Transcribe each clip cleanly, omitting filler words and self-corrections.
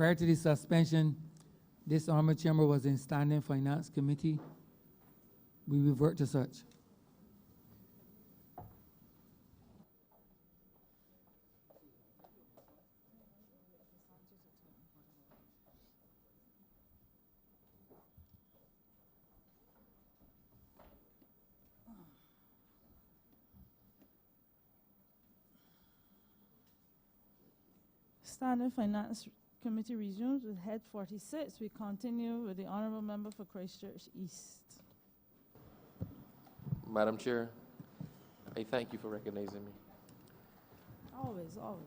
Prior to the suspension, this honorable chamber was in standing finance committee. We revert to such. Standing Finance Committee resumes with Head 46. We continue with the Honourable Member for Christchurch East. Madam Chair, I thank you for recognizing me. Always, always.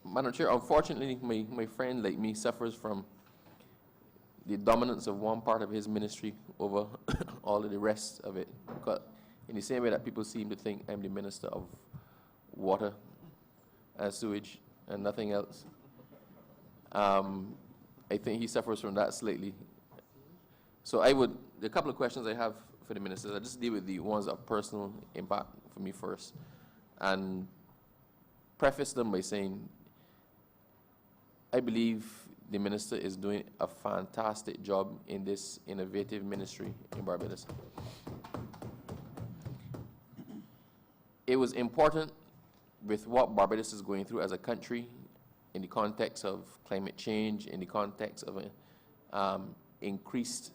Madam Chair, unfortunately, my friend like me suffers from the dominance of one part of his ministry over all of the rest of it. Because in the same way that people seem to think I'm the Minister of Water and Sewage and nothing else, I think he suffers from that slightly. So the couple of questions I have for the ministers, I'll just deal with the ones of personal impact for me first, and preface them by saying I believe the minister is doing a fantastic job in this innovative ministry in Barbados. It was important with what Barbados is going through as a country in the context of climate change, in the context of increased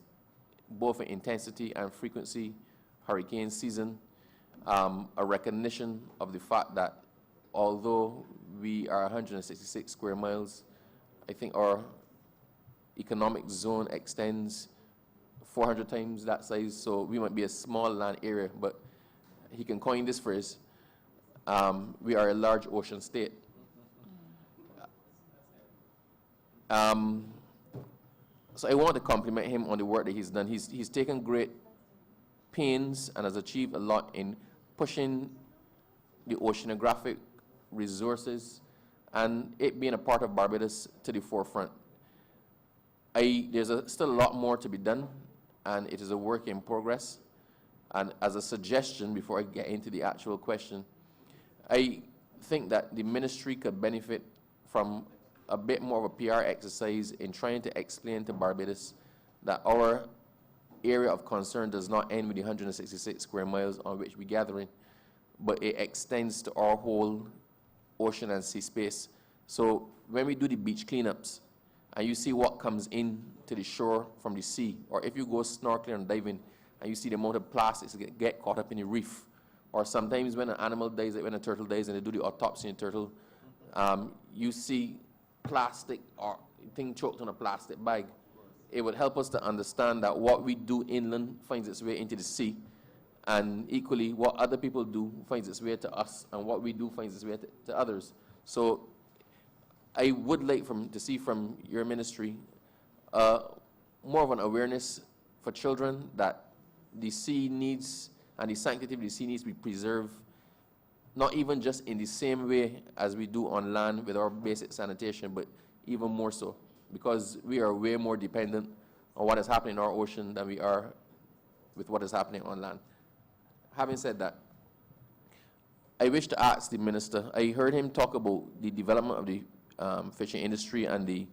both in intensity and frequency hurricane season, a recognition of the fact that although we are 166 square miles, I think our economic zone extends 400 times that size, so we might be a small land area, but he can coin this phrase, we are a large ocean state. So I want to compliment him on the work that he's done. He's taken great pains and has achieved a lot in pushing the oceanographic resources and it being a part of Barbados to the forefront. There's still a lot more to be done, and it is a work in progress. And as a suggestion, before I get into the actual question, I think that the ministry could benefit from a bit more of a PR exercise in trying to explain to Barbados that our area of concern does not end with the 166 square miles on which we're gathering, but it extends to our whole ocean and sea space. So when we do the beach cleanups and you see what comes in to the shore from the sea, or if you go snorkeling and diving and you see the amount of plastics that get caught up in the reef, or sometimes when an animal dies, like when a turtle dies and they do the autopsy on turtle, you see plastic or thing choked on a plastic bag. It would help us to understand that what we do inland finds its way into the sea, and equally what other people do finds its way to us, and what we do finds its way to others. So I would like to see from your ministry more of an awareness for children that the sea needs, and the sanctity of the sea needs to be preserved, not even just in the same way as we do on land with our basic sanitation, but even more so, because we are way more dependent on what is happening in our ocean than we are with what is happening on land. Having said that, I wish to ask the minister, I heard him talk about the development of the fishing industry and the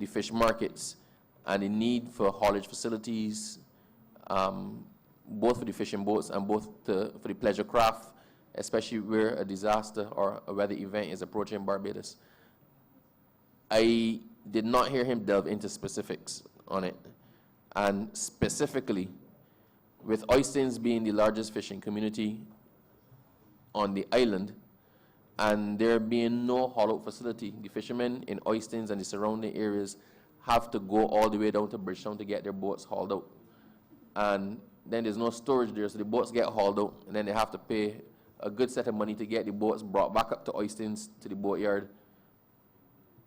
fish markets and the need for haulage facilities, both for the fishing boats and both for the pleasure craft, especially where a disaster or a weather event is approaching Barbados. I did not hear him delve into specifics on it, and specifically with Oistins being the largest fishing community on the island and there being no haul-out facility, the fishermen in Oistins and the surrounding areas have to go all the way down to Bridgetown to get their boats hauled out. And then there's no storage there, so the boats get hauled out, and then they have to pay a good set of money to get the boats brought back up to Oistins, to the boatyard,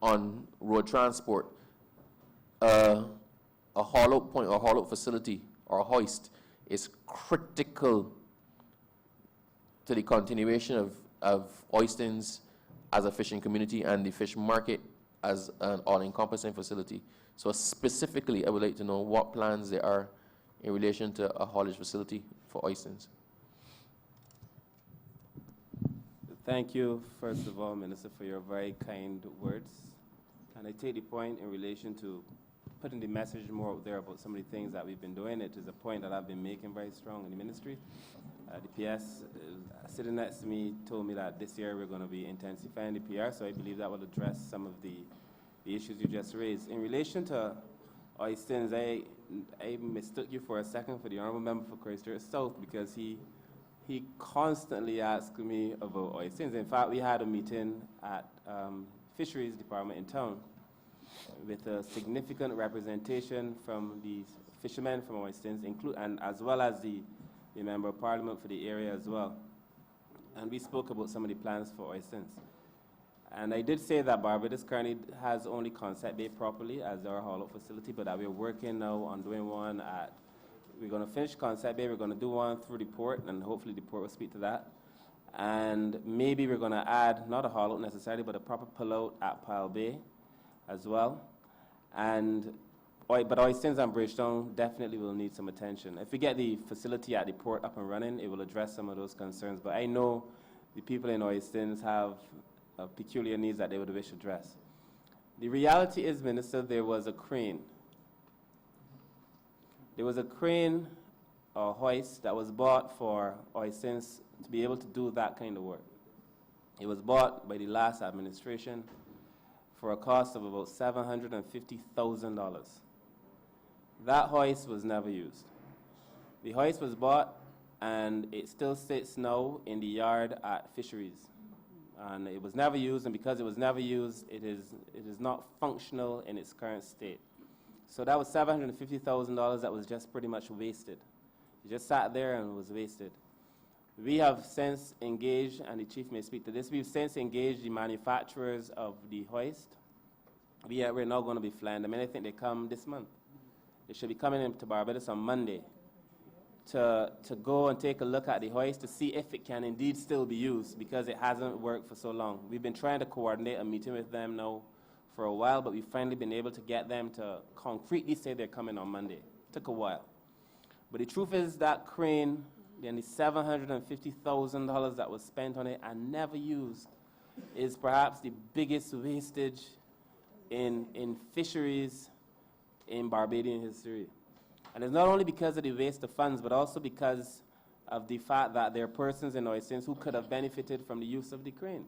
on road transport. A haul-out point or haul-out facility or a hoist is critical to the continuation of Oistins as a fishing community and the fish market as an all-encompassing facility. So specifically, I would like to know what plans there are in relation to a haulage facility for Oistins. Thank you, first of all, Minister, for your very kind words. And I take the point in relation to putting the message more out there about some of the things that we've been doing. It is a point that I've been making very strong in the ministry. The PS sitting next to me told me that this year we're going to be intensifying the PR, so I believe that will address some of the issues you just raised. In relation to Oystins, I mistook you for a second for the Honourable Member for Christchurch South because he constantly asks me about Oystins. In fact, we had a meeting at Fisheries Department in town with a significant representation from the fishermen from Oystins, and as well as the Member of Parliament for the area as well. And we spoke about some of the plans for Oystins. And I did say that Barbados currently has only Concept Bay properly as our haul-out facility, but that we're working now on doing one at, we're going to finish Concept Bay, we're going to do one through the port, and hopefully the port will speak to that. And maybe we're going to add, not a haul-out necessarily, but a proper pull-out at Pile Bay as well. But Oystins and Bridgetown definitely will need some attention. If we get the facility at the port up and running, it will address some of those concerns. But I know the people in Oystins have peculiar needs that they would wish to address. The reality is, Minister, there was a crane. There was a crane or hoist that was bought for Oystins to be able to do that kind of work. It was bought by the last administration for a cost of about $750,000. That hoist was never used. The hoist was bought, and it still sits now in the yard at Fisheries. And it was never used, and because it was never used, it is not functional in its current state. So that was $750,000 that was just pretty much wasted. It just sat there and was wasted. We have since engaged, and the Chief may speak to this, we've since engaged the manufacturers of the hoist. We're now going to be flying them, and I think they come this month. They should be coming into Barbados on Monday to go and take a look at the hoist to see if it can indeed still be used, because it hasn't worked for so long. We've been trying to coordinate a meeting with them now for a while, but we've finally been able to get them to concretely say they're coming on Monday. It took a while. But the truth is that crane, and the $750,000 that was spent on it and never used, is perhaps the biggest wastage in fisheries in Barbadian history. And it's not only because of the waste of funds, but also because of the fact that there are persons in Oystins who could have benefited from the use of the crane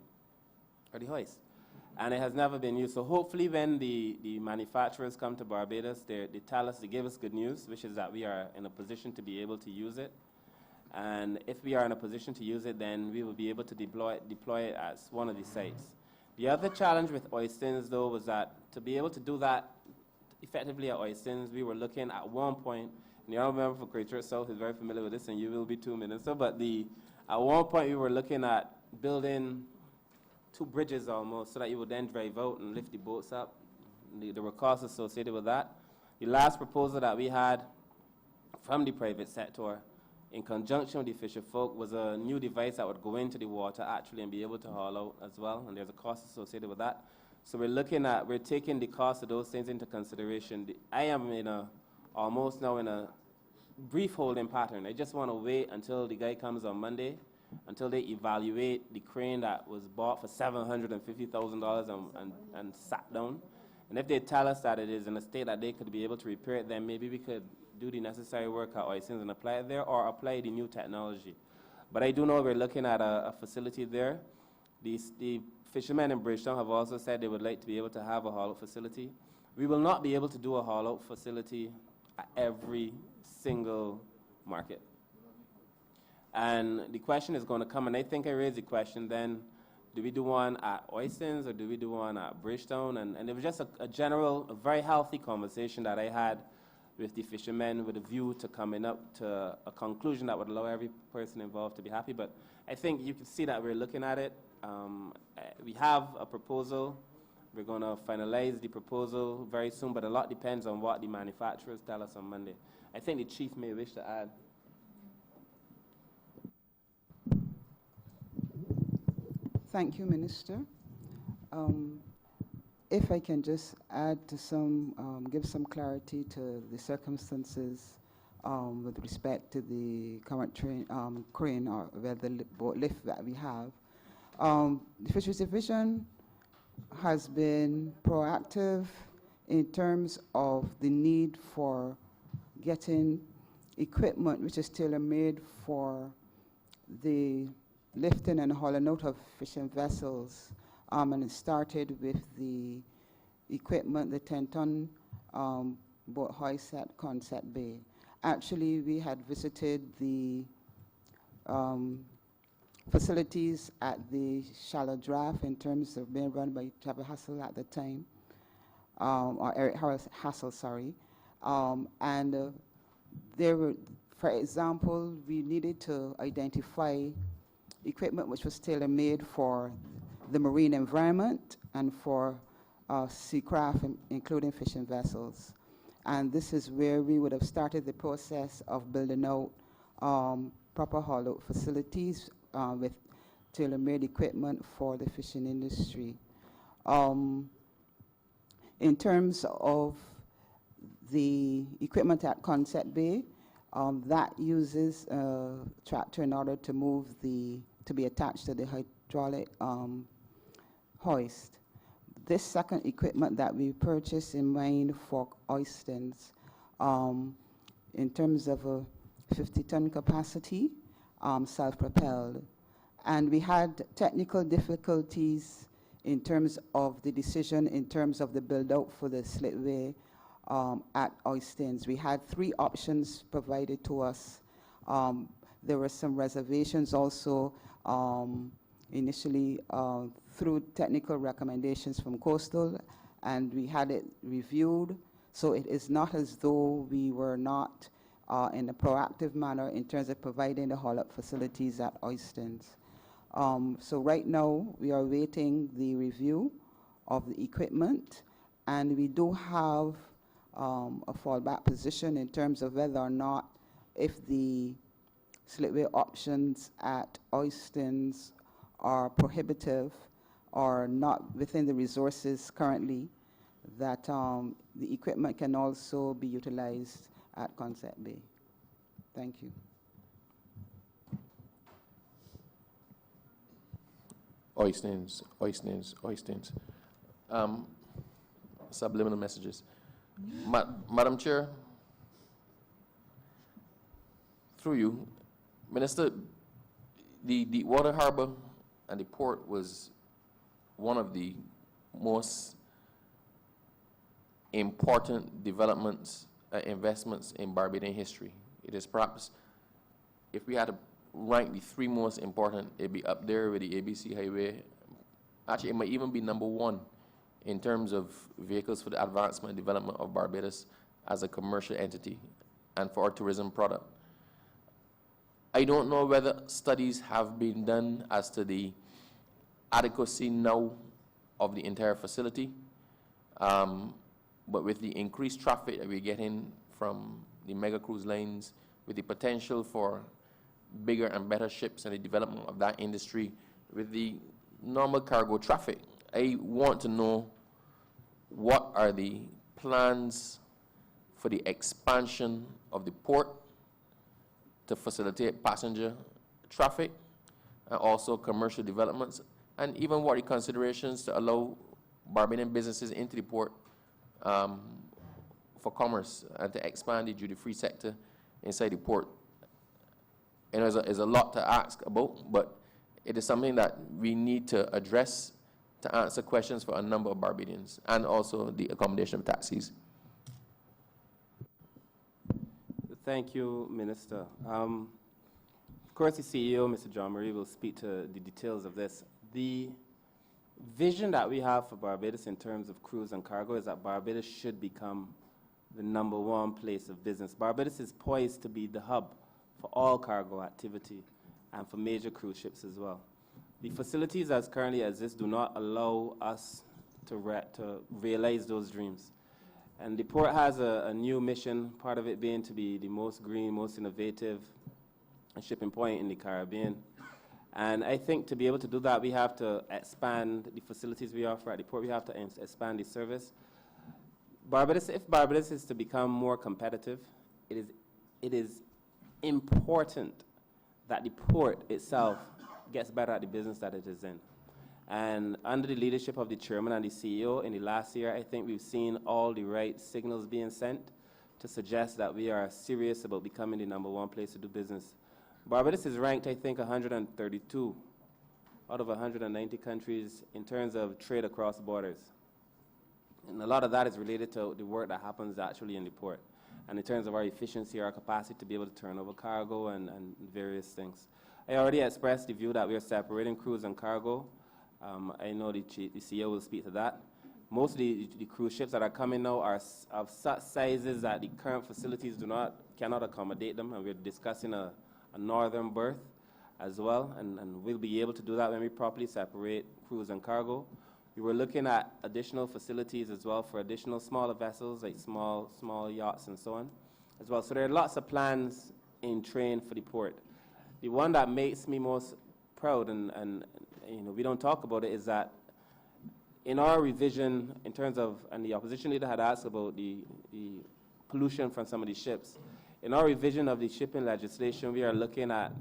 or the hoist. And it has never been used. So hopefully when the manufacturers come to Barbados, they tell us, they give us good news, which is that we are in a position to be able to use it. And if we are in a position to use it, then we will be able to deploy it as one of the sites. The other challenge with Oystins, though, was that to be able to do that effectively at Oystins, we were looking at one point, and the Honourable Member for Christchurch South is very familiar with this, and you will be too, Minister, but at one point we were looking at building 2 bridges almost, so that you would then drive out and lift the boats up. There were costs associated with that. The last proposal that we had from the private sector, in conjunction with the fisher folk, was a new device that would go into the water actually and be able to haul out as well, and there's a cost associated with that. So we're taking the cost of those things into consideration. I am almost now in a brief holding pattern. I just want to wait until the guy comes on Monday, until they evaluate the crane that was bought for $750,000 and sat down. And if they tell us that it is in a state that they could be able to repair it, then maybe we could do the necessary work at Oystins and apply it there, or apply the new technology. But I do know we're looking at a facility there. The fishermen in Bridgetown have also said they would like to be able to have a haul-out facility. We will not be able to do a haul-out facility at every single market. And the question is going to come, and I think I raised the question then, do we do one at Oystins or do we do one at Bridgetown? And it was just a general, a very healthy conversation that I had with the fishermen with a view to coming up to a conclusion that would allow every person involved to be happy. But I think you can see that we're looking at it. We have a proposal. We're going to finalize the proposal very soon, but a lot depends on what the manufacturers tell us on Monday. I think the Chief may wish to add. Thank you, Minister. If I can just add to give some clarity to the circumstances with respect to the current crane or the boat lift that we have. The Fisheries Division has been proactive in terms of the need for getting equipment which is tailor-made for the lifting and hauling out of fishing vessels. And it started with the equipment, the 10-ton boat hoist at Concept Bay. Actually, we had visited the facilities at the Shallow Draft in terms of being run by Trevor Hassel at the time, or Eric Hassel, sorry. There were, for example, we needed to identify equipment which was tailor-made for the marine environment and for seacraft, including fishing vessels. And this is where we would have started the process of building out proper haul-out facilities with tailor-made equipment for the fishing industry. In terms of the equipment at Concept Bay, that uses a tractor in order to move to be attached to the hydraulic hoist. This second equipment that we purchased in mind for hoistings, in terms of a 50-ton capacity, self-propelled. And we had technical difficulties in terms of the decision, in terms of the build-out for the slipway at Oistins. We had 3 options provided to us. There were some reservations also initially through technical recommendations from Coastal, and we had it reviewed. So it is not as though we were not in a proactive manner in terms of providing the haul-up facilities at Oistins. So right now, we are waiting the review of the equipment, and we do have a fallback position in terms of whether or not, if the slipway options at Oistins are prohibitive or not within the resources currently, that the equipment can also be utilized at Concept Bay. Thank you. Oistins. Subliminal messages. Madam Chair, through you, Minister, the Deepwater Harbor and the port was one of the most important developments, investments in Barbadian history. It is perhaps, if we had to rank the 3 most important, it'd be up there with the ABC Highway. Actually, it might even be number 1 in terms of vehicles for the advancement and development of Barbados as a commercial entity and for our tourism product. I don't know whether studies have been done as to the adequacy now of the entire facility, but with the increased traffic that we're getting from the mega cruise lines, with the potential for bigger and better ships and the development of that industry, with the normal cargo traffic, I want to know what are the plans for the expansion of the port to facilitate passenger traffic and also commercial developments, and even what are the considerations to allow Barbadian businesses into the port for commerce and to expand the duty-free sector inside the port. And there's a lot to ask about, but it is something that we need to address to answer questions for a number of Barbadians, and also the accommodation of taxis. Thank you, Minister. Of course, the CEO, Mr. John Murray, will speak to the details of this. The vision that we have for Barbados in terms of cruise and cargo is that Barbados should become the #1 place of business. Barbados is poised to be the hub for all cargo activity and for major cruise ships as well. The facilities as currently exist do not allow us to realize those dreams. And the port has a new mission, part of it being to be the most green, most innovative shipping point in the Caribbean. And I think to be able to do that, we have to expand the facilities we offer at the port. We have to expand the service. If Barbados is to become more competitive, it is important that the port itself gets better at the business that it is in. And under the leadership of the chairman and the CEO in the last year, I think we've seen all the right signals being sent to suggest that we are serious about becoming the #1 place to do business. Barbados is ranked, I think, 132 out of 190 countries in terms of trade across borders. And a lot of that is related to the work that happens actually in the port. And in terms of our efficiency, our capacity to be able to turn over cargo and various things. I already expressed the view that we are separating cruise and cargo. I know the CEO will speak to that. Most of the cruise ships that are coming now are of such sizes that the current facilities cannot accommodate them, and we're discussing a northern berth as well, and we'll be able to do that when we properly separate cruise and cargo. We were looking at additional facilities as well for additional smaller vessels, like small yachts and so on, as well. So there are lots of plans in train for the port. The one that makes me most proud, and you know, we don't talk about it, is that in our revision, in terms of, and the opposition leader had asked about the pollution from some of these ships. In our revision of the shipping legislation, we are looking at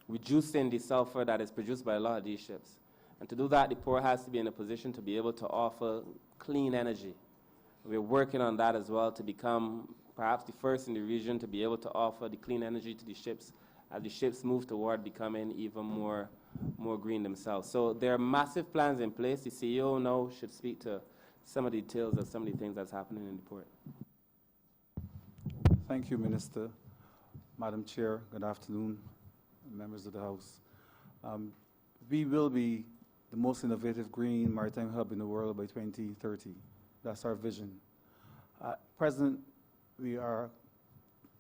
reducing the sulfur that is produced by a lot of these ships. And to do that, the port has to be in a position to be able to offer clean energy. We're working on that as well to become perhaps the first in the region to be able to offer the clean energy to the ships as the ships move toward becoming even more green themselves. So there are massive plans in place. The CEO now should speak to some of the details of some of the things that's happening in the port. Thank you, Minister. Madam Chair, good afternoon, members of the House. We will be the most innovative green maritime hub in the world by 2030. That's our vision. At present, we are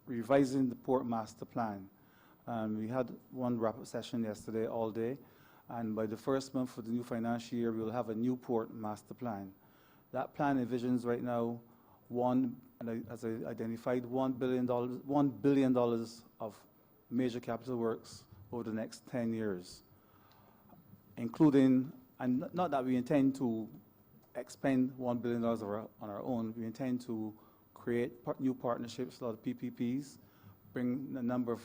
revising the port master plan. We had one rapid session yesterday all day, and by the first month of the new financial year, we will have a new port master plan. That plan envisions right now as I identified, $1 billion of major capital works over the next 10 years, including, and not that we intend to expend $1 billion on our own, we intend to create new partnerships, a lot of PPPs, bring a number of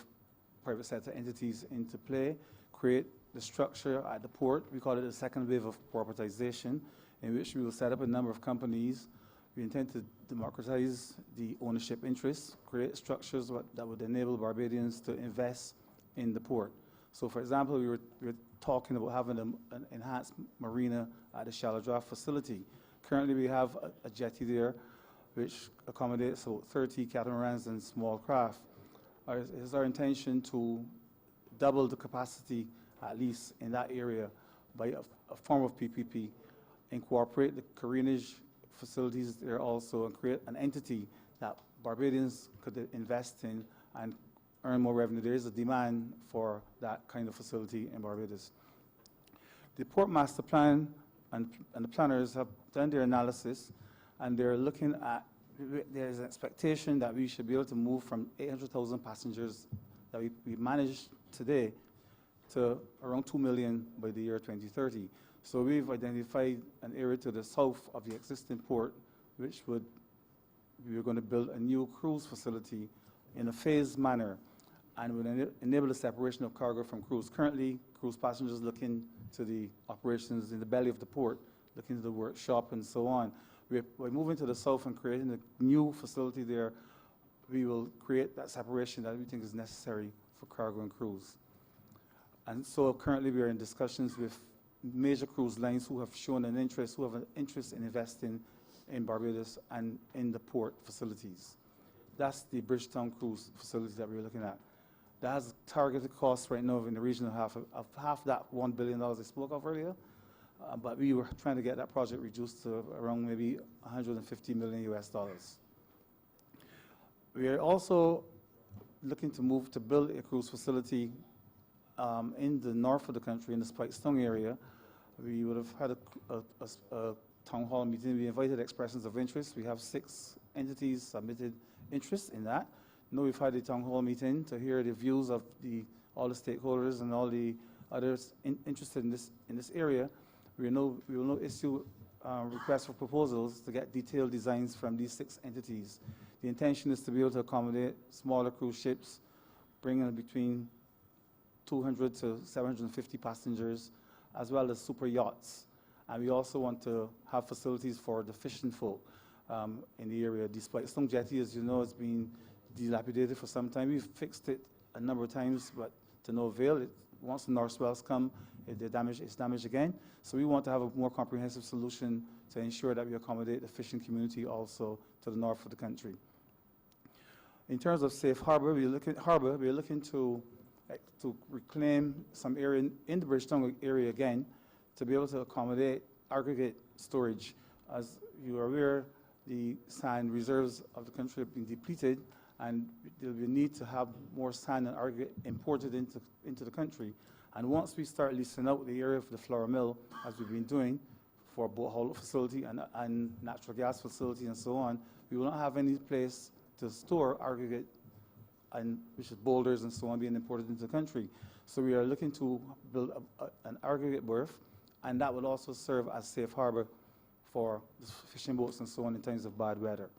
private sector entities into play, create the structure at the port. We call it the second wave of corporatization, in which we will set up a number of companies. We intend to democratize the ownership interests, create structures that would enable Barbadians to invest in the port. So, for example, we were talking about having an enhanced marina at the Shallow Draft facility. Currently, we have a jetty there, which accommodates about 30 catamarans and small craft. It is our intention to double the capacity, at least in that area, by a form of PPP, incorporate the careenage facilities there also, and create an entity that Barbadians could invest in and earn more revenue. There is a demand for that kind of facility in Barbados. The Port Master Plan and the planners have done their analysis, and they're looking at, there's an expectation that we should be able to move from 800,000 passengers that we manage today to around 2 million by the year 2030. So we've identified an area to the south of the existing port, which we're going to build a new cruise facility in a phased manner, and would enable the separation of cargo from cruise. Currently, cruise passengers look into the operations in the belly of the port, look into the workshop and so on. By moving to the south and creating a new facility there, we will create that separation that we think is necessary for cargo and cruise. And so currently we are in discussions with major cruise lines who have shown an interest, in investing in Barbados and in the port facilities. That's the Bridgetown cruise facility that we're looking at. That has targeted costs right now in the region of half that $1 billion I spoke of earlier. But we were trying to get that project reduced to around maybe $150 million US. We are also looking to build a cruise facility in the north of the country, in the Spikestown area. We would have had a town hall meeting. We invited expressions of interest. We have 6 entities submitted interest in that. Now we've had a town hall meeting to hear the views of all the stakeholders and all the others interested in this area. We will now issue requests for proposals to get detailed designs from these 6 entities. The intention is to be able to accommodate smaller cruise ships, bringing between 200 to 750 passengers, as well as super yachts. And we also want to have facilities for the fishing folk in the area. Despite Stone Jetty, as you know, has been dilapidated for some time. We've fixed it a number of times, but to no avail. Once the north swells come, it's damaged again. So we want to have a more comprehensive solution to ensure that we accommodate the fishing community also to the north of the country. In terms of safe harbor, we're looking to reclaim some area in the Bridgetown area again to be able to accommodate aggregate storage. As you are aware, the sand reserves of the country have been depleted, and there will be a need to have more sand and aggregate imported into the country. And once we start leasing out the area for the flour mill, as we've been doing for boat haul facility and natural gas facility and so on, we will not have any place to store aggregate, and which is boulders and so on being imported into the country. So we are looking to build an aggregate berth, and that will also serve as safe harbor for the fishing boats and so on in times of bad weather.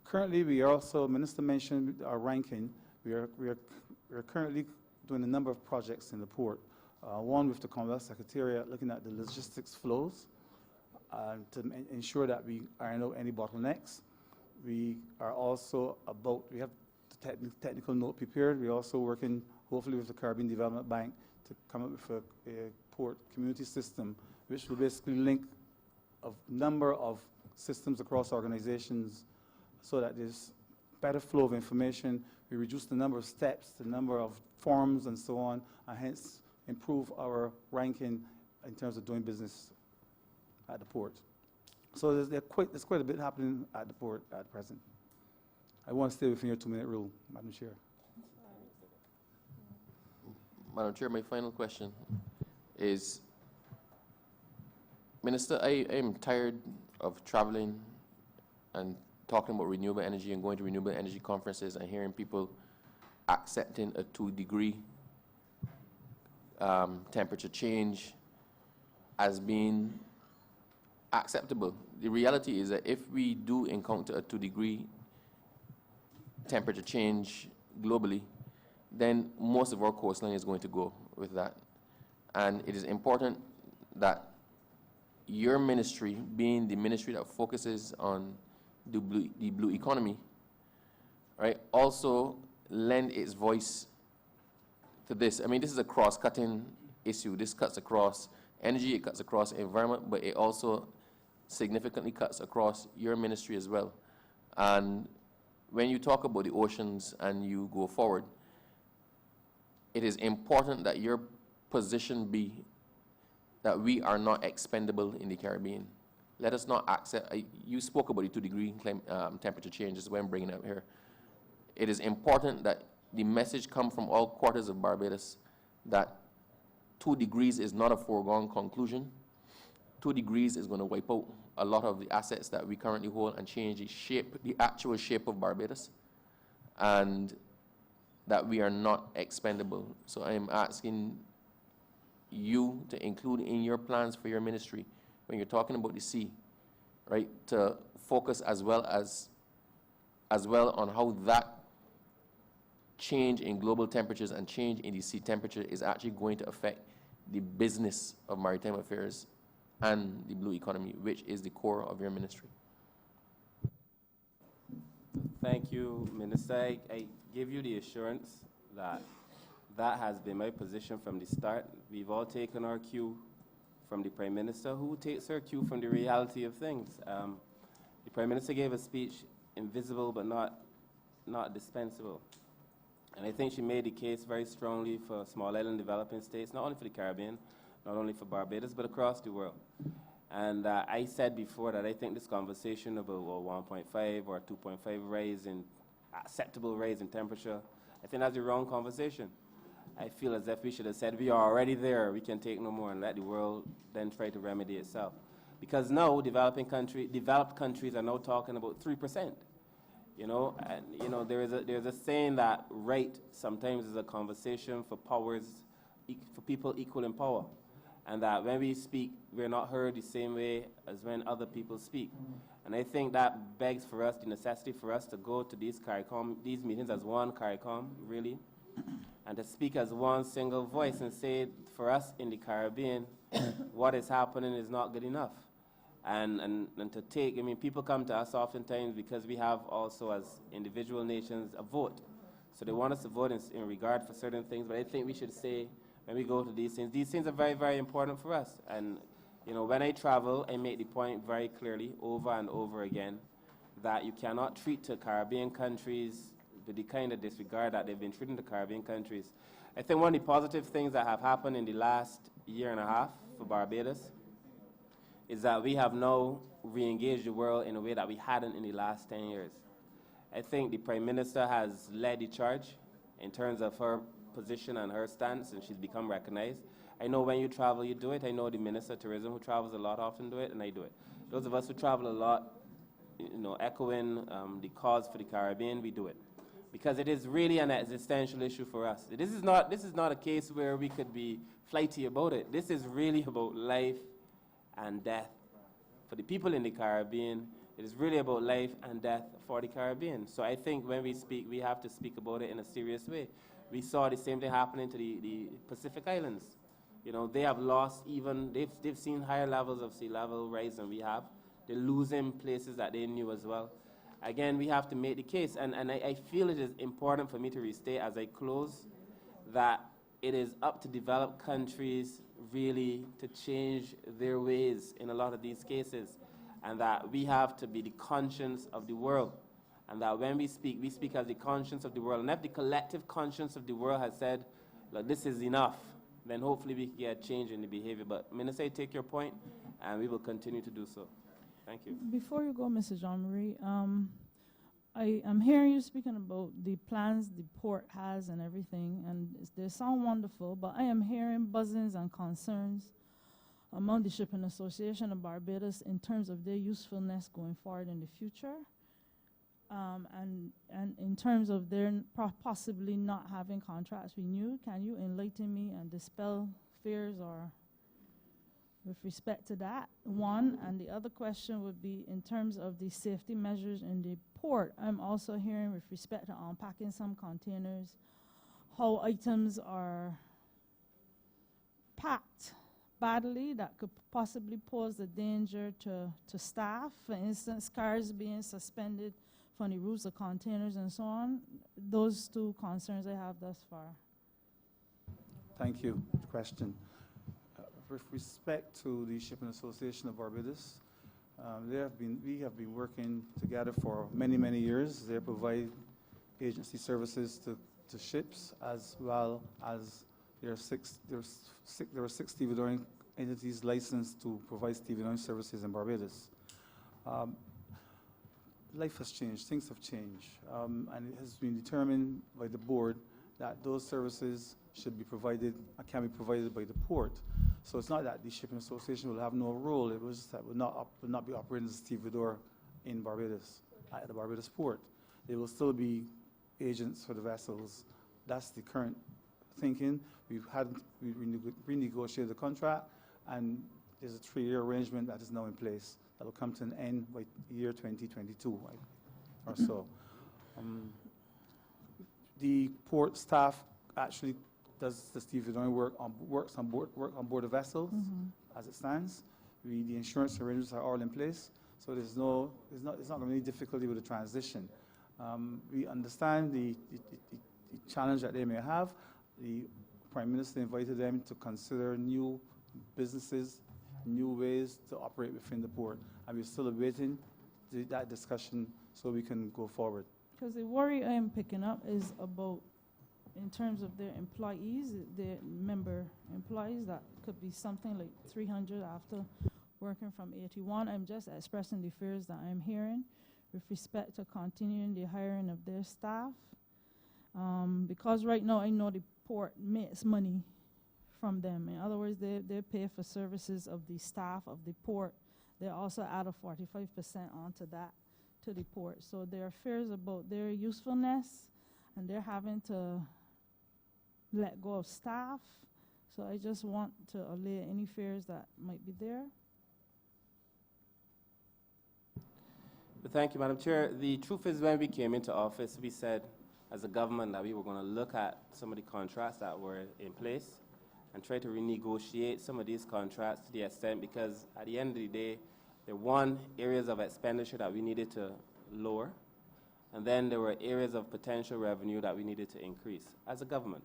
Currently, we are also, Minister mentioned our ranking. We are currently doing a number of projects in the port. One with the Commonwealth Secretariat, looking at the logistics flows to ensure that we iron out any bottlenecks. We are also we have the technical note prepared. We're also working, hopefully, with the Caribbean Development Bank to come up with a port community system, which will basically link a number of systems across organizations so that there's better flow of information. We reduce the number of steps, the number of forms and so on, and hence improve our ranking in terms of doing business at the port. So there's quite a bit happening at the port at present. I want to stay within your 2-minute rule, Madam Chair. Madam Chair, my final question is, Minister, I am tired of traveling and talking about renewable energy and going to renewable energy conferences and hearing people accepting a 2-degree temperature change as being acceptable. The reality is that if we do encounter a 2-degree temperature change globally, then most of our coastline is going to go with that. And it is important that your ministry, being the ministry that focuses on the blue economy, right, also lend its voice to this. I mean, this is a cross-cutting issue. This cuts across energy, it cuts across environment, but it also significantly cuts across your ministry as well. And when you talk about the oceans and you go forward, it is important that your position be that we are not expendable in the Caribbean. Let us not accept, you spoke about the 2-degree temperature changes when bringing it up here. It is important that the message come from all quarters of Barbados that 2 degrees is not a foregone conclusion. 2 degrees is going to wipe out a lot of the assets that we currently hold and change the shape, the actual shape of Barbados, and that we are not expendable. So I am asking you to include in your plans for your ministry, when you're talking about the sea, right, to focus as well on how that change in global temperatures and change in the sea temperature is actually going to affect the business of maritime affairs and the blue economy, which is the core of your ministry. Thank you, Minister. I give you the assurance that that has been my position from the start. We've all taken our cue from the Prime Minister, who takes her cue from the reality of things. The Prime Minister gave a speech invisible but not dispensable. And I think she made the case very strongly for small island developing states, not only for the Caribbean, not only for Barbados, but across the world. And I said before that I think this conversation about 1.5 or 2.5 rise in acceptable rise in temperature, I think that's the wrong conversation. I feel as if we should have said we are already there, we can take no more, and let the world then try to remedy itself. Because now developed countries are now talking about 3%. You know, and you know there's a saying that right sometimes is a conversation for for people equal in power, and that when we speak, we're not heard the same way as when other people speak. And I think that begs for us the necessity for us to go to these meetings as one CARICOM, really, and to speak as one single voice and say, for us in the Caribbean, what is happening is not good enough. And to take, I mean, people come to us oftentimes because we have also, as individual nations, a vote. So they want us to vote in regard for certain things, but I think we should say, when we go to these things are very, very important for us. And, you know, when I travel, I make the point very clearly over and over again that you cannot treat the Caribbean countries with the kind of disregard that they've been treating the Caribbean countries. I think one of the positive things that have happened in the last year and a half for Barbados is that we have now re-engaged the world in a way that we hadn't in the last 10 years. I think the Prime Minister has led the charge in terms of her position and her stance, and she's become recognized. I know when you travel, you do it. I know the Minister of Tourism, who travels a lot, often do it, and I do it. Those of us who travel a lot, you know, echoing the cause for the Caribbean, we do it. Because it is really an existential issue for us. This is not a case where we could be flighty about it. This is really about life and death. For the people in the Caribbean, it is really about life and death for the Caribbean. So I think when we speak, we have to speak about it in a serious way. We saw the same thing happening to the Pacific Islands. You know, they have lost they've seen higher levels of sea level rise than we have. They're losing places that they knew as well. Again, we have to make the case, and I feel it is important for me to restate as I close that it is up to developed countries really to change their ways in a lot of these cases, and that we have to be the conscience of the world, and that when we speak as the conscience of the world. And if the collective conscience of the world has said, look, this is enough, then hopefully we can get a change in the behavior. But Minister, I take your point, and we will continue to do so. Thank you. Before you go, Mr. Jean-Marie, I'm hearing you speaking about the plans the port has and everything, and they sound wonderful, but I am hearing buzzings and concerns among the Shipping Association of Barbados in terms of their usefulness going forward in the future, and in terms of their possibly not having contracts renewed. Can you enlighten me and dispel fears or with respect to that, one? And the other question would be in terms of the safety measures in the port. I'm also hearing with respect to unpacking some containers, how items are packed badly that could possibly pose a danger to staff. For instance, cars being suspended from the roofs of containers and so on. Those two concerns I have thus far. Thank you for the question. With respect to the Shipping Association of Barbados, we have been working together for many, many years. They provide agency services to ships, as well as there are six stevedoring entities licensed to provide stevedoring services in Barbados. Life has changed, things have changed, and it has been determined by the board that those services should be provided, can be provided by the port. So it's not that the Shipping Association will have no role. It was just that will not be operating as a stevedore in Barbados, at the Barbados port. They will still be agents for the vessels. That's the current thinking. We renegotiated the contract, and there's a 3-year arrangement that is now in place that will come to an end by year 2022 or so. The port staff actually does the stevedoring works on board the vessels as it stands. The insurance arrangements are all in place, so it's not going to be any difficulty with the transition. We understand the challenge that they may have. The Prime Minister invited them to consider new businesses, new ways to operate within the port, and we're still awaiting that discussion so we can go forward. Because the worry I am picking up is about, in terms of their employees, their member employees, that could be something like 300 after working from 81. I'm just expressing the fears that I'm hearing with respect to continuing the hiring of their staff. Because right now I know the port makes money from them. In other words, they pay for services of the staff of the port. They also add a 45% onto that to the port. So there are fears about their usefulness, and they're having to let go of staff. So I just want to allay any fears that might be there. Thank you, Madam Chair. The truth is, when we came into office, we said as a government that we were going to look at some of the contracts that were in place and try to renegotiate some of these contracts to the extent, because at the end of the day, there were areas of expenditure that we needed to lower, and then there were areas of potential revenue that we needed to increase as a government.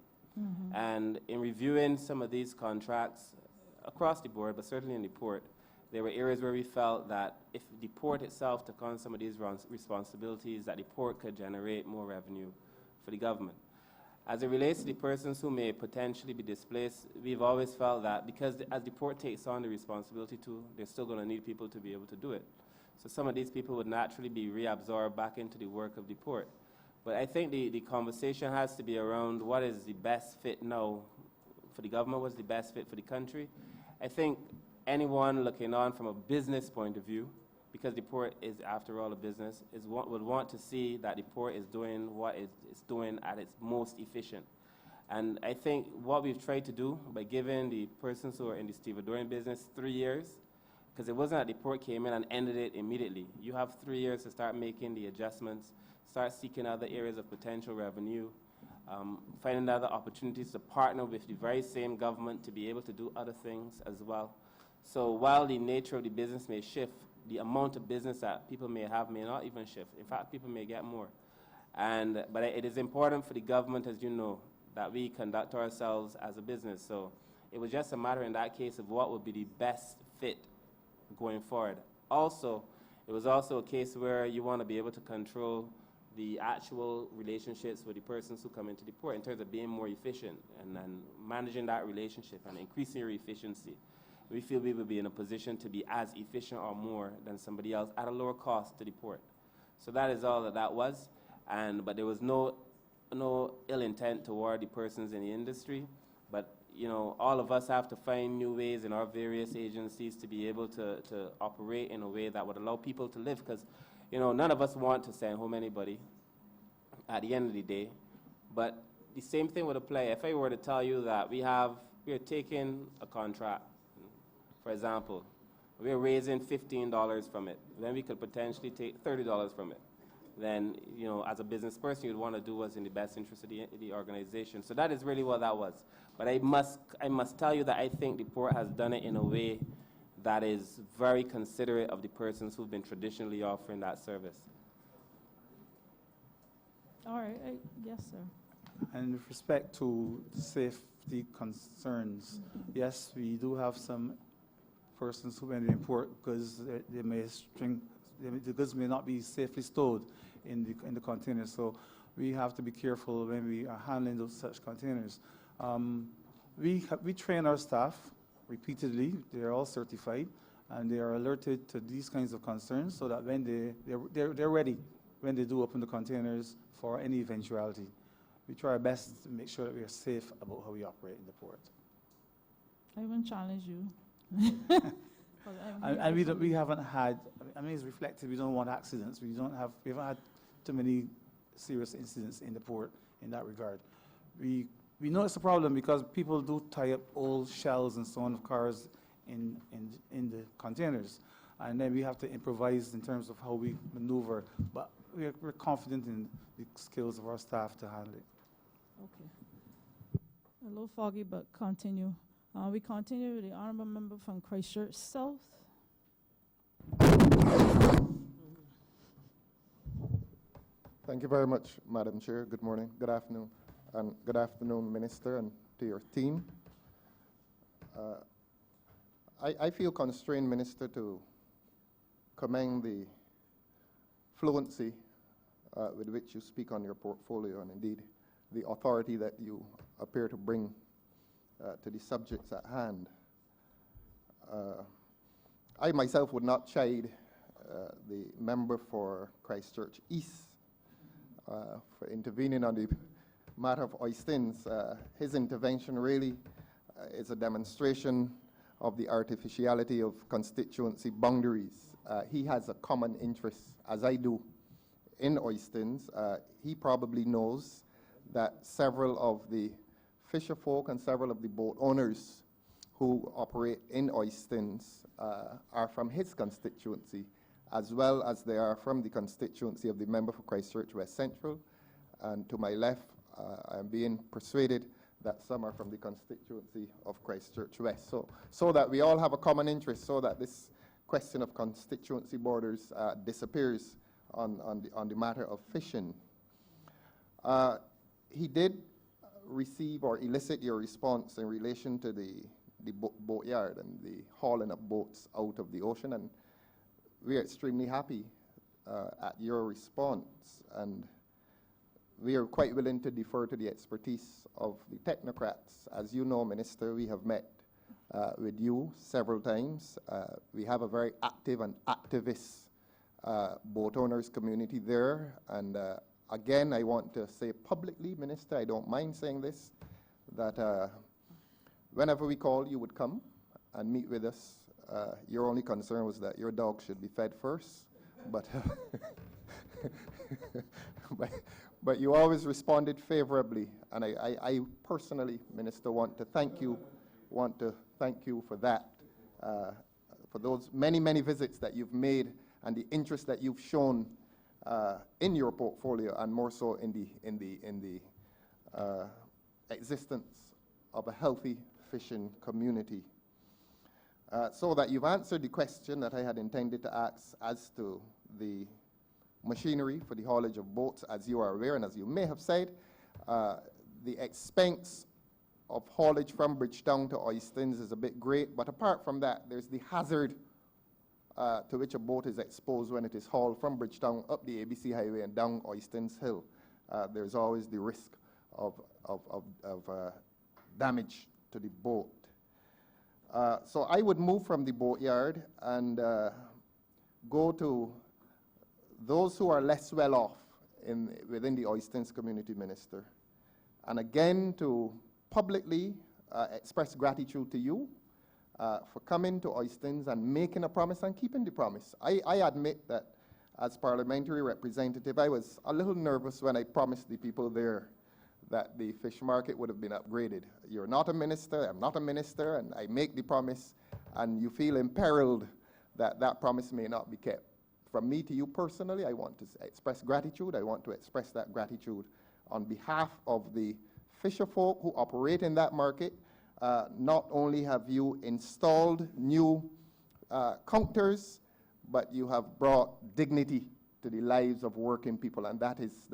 And in reviewing some of these contracts across the board, but certainly in the port, there were areas where we felt that if the port itself took on some of these responsibilities, that the port could generate more revenue for the government. As it relates to the persons who may potentially be displaced, we've always felt that because as the port takes on the responsibility to, they're still going to need people to be able to do it. So some of these people would naturally be reabsorbed back into the work of the port. But I think the conversation has to be around what is the best fit now for the government, what's the best fit for the country. I think anyone looking on from a business point of view, because the port is, after all, a business, would want to see that the port is doing what it's doing at its most efficient. And I think what we've tried to do by giving the persons who are in the stevedoring business 3 years, because it wasn't that the port came in and ended it immediately. You have 3 years to start making the adjustments, start seeking other areas of potential revenue, finding other opportunities to partner with the very same government to be able to do other things as well. So while the nature of the business may shift, the amount of business that people may have may not even shift. In fact, people may get more. But it is important for the government, as you know, that we conduct ourselves as a business. So it was just a matter in that case of what would be the best fit going forward. Also, it was also a case where you want to be able to control the actual relationships with the persons who come into the port in terms of being more efficient and managing that relationship and increasing your efficiency. We feel we will be in a position to be as efficient or more than somebody else at a lower cost to the port. So that is all that was. But there was no ill intent toward the persons in the industry. But you know, all of us have to find new ways in our various agencies to be able to operate in a way that would allow people to live. Because you know, none of us want to send home anybody at the end of the day. But the same thing would apply if I were to tell you that we are taking a contract. For example, we're raising $15 from it. Then we could potentially take $30 from it. Then, you know, as a business person, you'd want to do what's in the best interest of the organization. So that is really what that was. But I must tell you that I think the port has done it in a way that is very considerate of the persons who've been traditionally offering that service. All right, yes, sir. And with respect to safety concerns, yes, we do have some persons who enter the port because the goods may not be safely stored in the containers. So we have to be careful when we are handling those such containers. We train our staff repeatedly. They are all certified, and they are alerted to these kinds of concerns so that when they're ready when they do open the containers for any eventuality. We try our best to make sure that we are safe about how we operate in the port. I even challenge you. And we haven't had, I mean, it's reflected, we don't want accidents. We haven't had too many serious incidents in the port in that regard. We know it's a problem because people do tie up old shells and so on of cars in the containers. And then we have to improvise in terms of how we maneuver. But we're confident in the skills of our staff to handle it. Okay. A little foggy, but continue. We continue with the Honourable Member from Christchurch South. Thank you very much, Madam Chair. Good morning, good afternoon, and good afternoon, Minister, and to your team. I feel constrained, Minister, to commend the fluency with which you speak on your portfolio, and indeed the authority that you appear to bring to the subjects at hand. I myself would not chide the member for Christchurch East for intervening on the matter of Oistins. His intervention really is a demonstration of the artificiality of constituency boundaries. He has a common interest, as I do, in Oistins. He probably knows that several of the fisher folk and several of the boat owners who operate in Oistins are from his constituency, as well as they are from the constituency of the member for Christchurch West Central. And to my left, I am being persuaded that some are from the constituency of Christchurch West. So that we all have a common interest, so that this question of constituency borders disappears on the matter of fishing. He did receive or elicit your response in relation to the boatyard and the hauling of boats out of the ocean, and we are extremely happy at your response, and we are quite willing to defer to the expertise of the technocrats. As you know, Minister, we have met with you several times. We have a very active and activist boat owners community there, and again, I want to say publicly, Minister, I don't mind saying this, that whenever we call, you would come and meet with us. Your only concern was that your dog should be fed first, but but you always responded favorably, and I personally, Minister, want to thank you for that, for those many visits that you've made and the interest that you've shown in your portfolio, and more so in the existence of a healthy fishing community. So that you've answered the question that I had intended to ask as to the machinery for the haulage of boats. As you are aware, and as you may have said, the expense of haulage from Bridgetown to Oistins is a bit great, but apart from that, there's the hazard to which a boat is exposed when it is hauled from Bridgetown up the ABC Highway and down Oistins Hill. There's always the risk of damage to the boat. So I would move from the boatyard and go to those who are less well off within the Oistins community, Minister. And again, to publicly express gratitude to you for coming to Oistins and making a promise and keeping the promise. I admit that as parliamentary representative, I was a little nervous when I promised the people there that the fish market would have been upgraded. You're not a minister, I'm not a minister, and I make the promise, and you feel imperiled that that promise may not be kept. From me to you personally, I want to express gratitude. I want to express that gratitude on behalf of the fisher folk who operate in that market. Not only have you installed new counters, but you have brought dignity to the lives of working people, and that is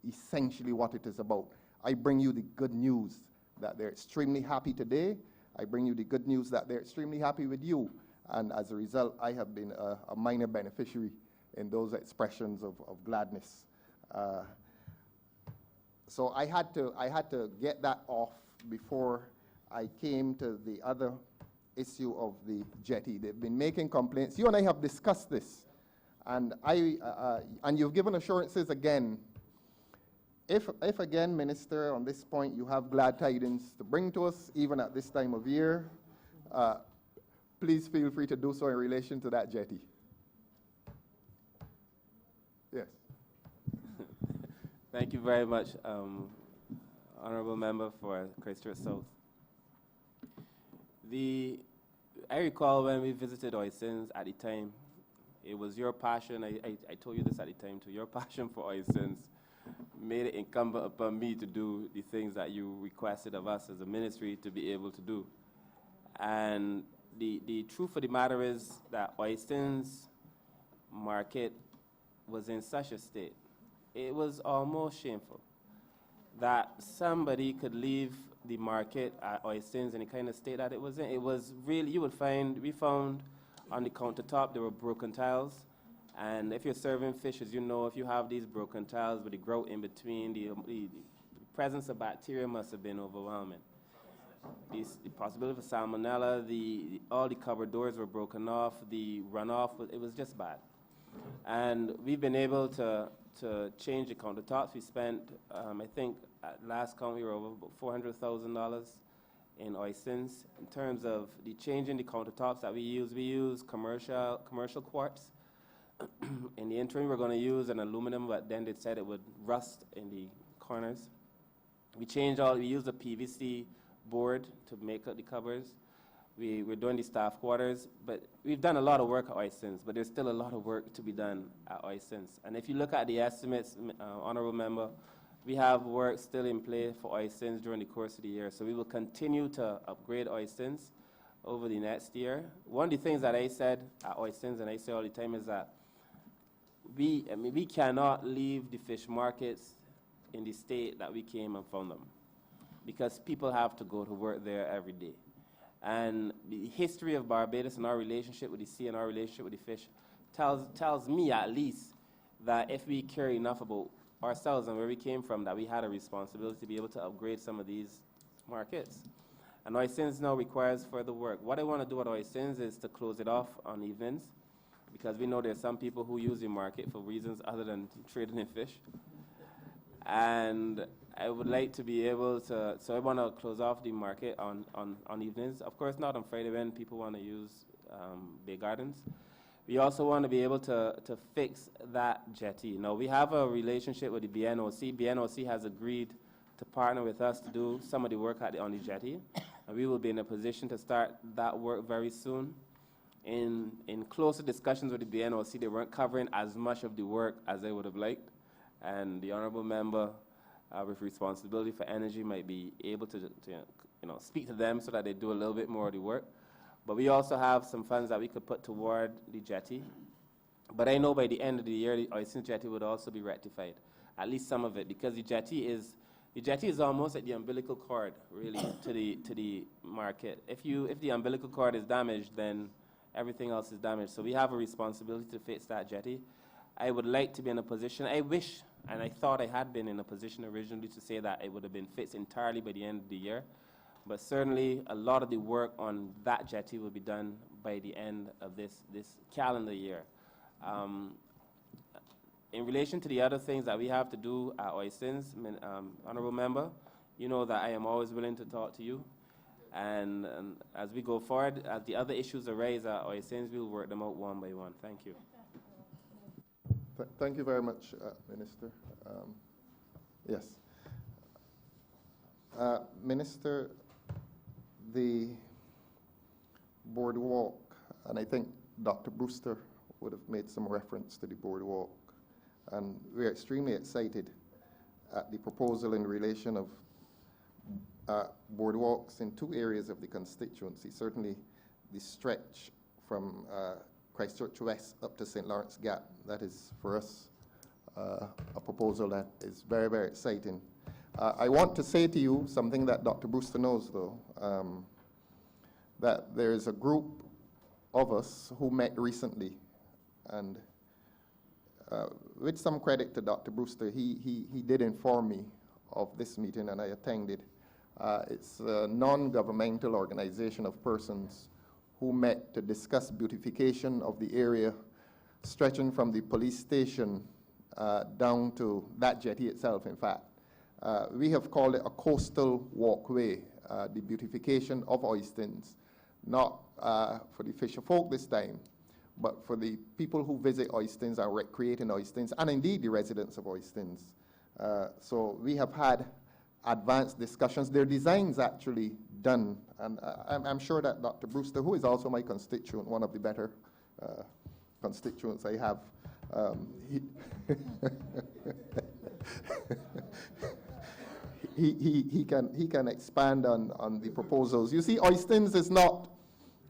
essentially what it is about. I bring you the good news that they're extremely happy today. I bring you the good news that they're extremely happy with you, and as a result, I have been a minor beneficiary in those expressions of gladness. So I had to get that off before I came to the other issue of the jetty. They've been making complaints. You and I have discussed this, and and you've given assurances again. If again, Minister, on this point you have glad tidings to bring to us, even at this time of year, please feel free to do so in relation to that jetty. Yes. Thank you very much, Honourable Member for Christchurch South. I recall when we visited Oistins at the time, it was your passion, I told you this at the time too, your passion for Oistins made it incumbent upon me to do the things that you requested of us as a ministry to be able to do. And the truth of the matter is that Oistins market was in such a state, it was almost shameful that somebody could leave the market at Oistins in the kind of state that it was in. It was really, we found on the countertop there were broken tiles. And if you're serving fish, as you know, if you have these broken tiles with the grout in between, the presence of bacteria must have been overwhelming. The possibility of salmonella, all the cupboard doors were broken off, the runoff, it was just bad. And we've been able to change the countertops. We spent, I think, at last count, we were over about $400,000 in Oistins. In terms of the changing the countertops that we use commercial quartz. In the interim, we're going to use an aluminum, but then they said it would rust in the corners. We used a PVC board to make up the covers. we're doing the staff quarters, but we've done a lot of work at Oistins, but there's still a lot of work to be done at Oistins. And if you look at the estimates, Honourable Member, we have work still in play for Oistins during the course of the year. So we will continue to upgrade Oistins over the next year. One of the things that I said at Oistins, and I say all the time, is that we cannot leave the fish markets in the state that we came and found them, because people have to go to work there every day. And the history of Barbados and our relationship with the sea and our relationship with the fish tells me, at least, that if we care enough about ourselves and where we came from, that we had a responsibility to be able to upgrade some of these markets. And Oistins now requires further work. What I want to do at Oistins is to close it off on evenings, because we know there's some people who use the market for reasons other than trading in fish. And I would like to be able to, so I want to close off the market on evenings. Of course, not on Friday when people want to use Bay Gardens. We also want to be able to fix that jetty. Now, we have a relationship with the BNOC. BNOC has agreed to partner with us to do some of the work on the jetty. And we will be in a position to start that work very soon. In closer discussions with the BNOC, they weren't covering as much of the work as I would have liked. And the Honourable Member with responsibility for energy might be able to speak to them so that they do a little bit more of the work. But we also have some funds that we could put toward the jetty. But I know by the end of the year, the Oistins jetty would also be rectified, at least some of it, because the jetty is almost like the umbilical cord, really, to the market. If the umbilical cord is damaged, then everything else is damaged. So we have a responsibility to fix that jetty. I would like to be in a position, I wish, and I thought I had been in a position originally to say that it would have been fixed entirely by the end of the year. But certainly a lot of the work on that jetty will be done by the end of this calendar year. In relation to the other things that we have to do at Oistins, Honourable Member, you know that I am always willing to talk to you. And as we go forward, as the other issues arise at Oistins, we'll work them out one by one. Thank you. Thank you very much, Minister. Yes. Minister, the boardwalk, and I think Dr. Brewster would have made some reference to the boardwalk, and we're extremely excited at the proposal in relation of boardwalks in two areas of the constituency. Certainly the stretch from Christchurch West up to St. Lawrence Gap. That is, for us, a proposal that is very, very exciting. I want to say to you something that Dr. Brewster knows, though, that there is a group of us who met recently, and with some credit to Dr. Brewster, he did inform me of this meeting, and I attended. It's a non-governmental organization of persons who met to discuss beautification of the area stretching from the police station down to that jetty itself, in fact. We have called it a coastal walkway, the beautification of Oistins, not for the fisher folk this time, but for the people who visit Oistins and recreate in Oistins, and indeed the residents of Oistins. So we have had advanced discussions. Their design's actually done, and I'm sure that Dr. Brewster, who is also my constituent, one of the better constituents I have, he can expand on the proposals. You see, Oistins is not,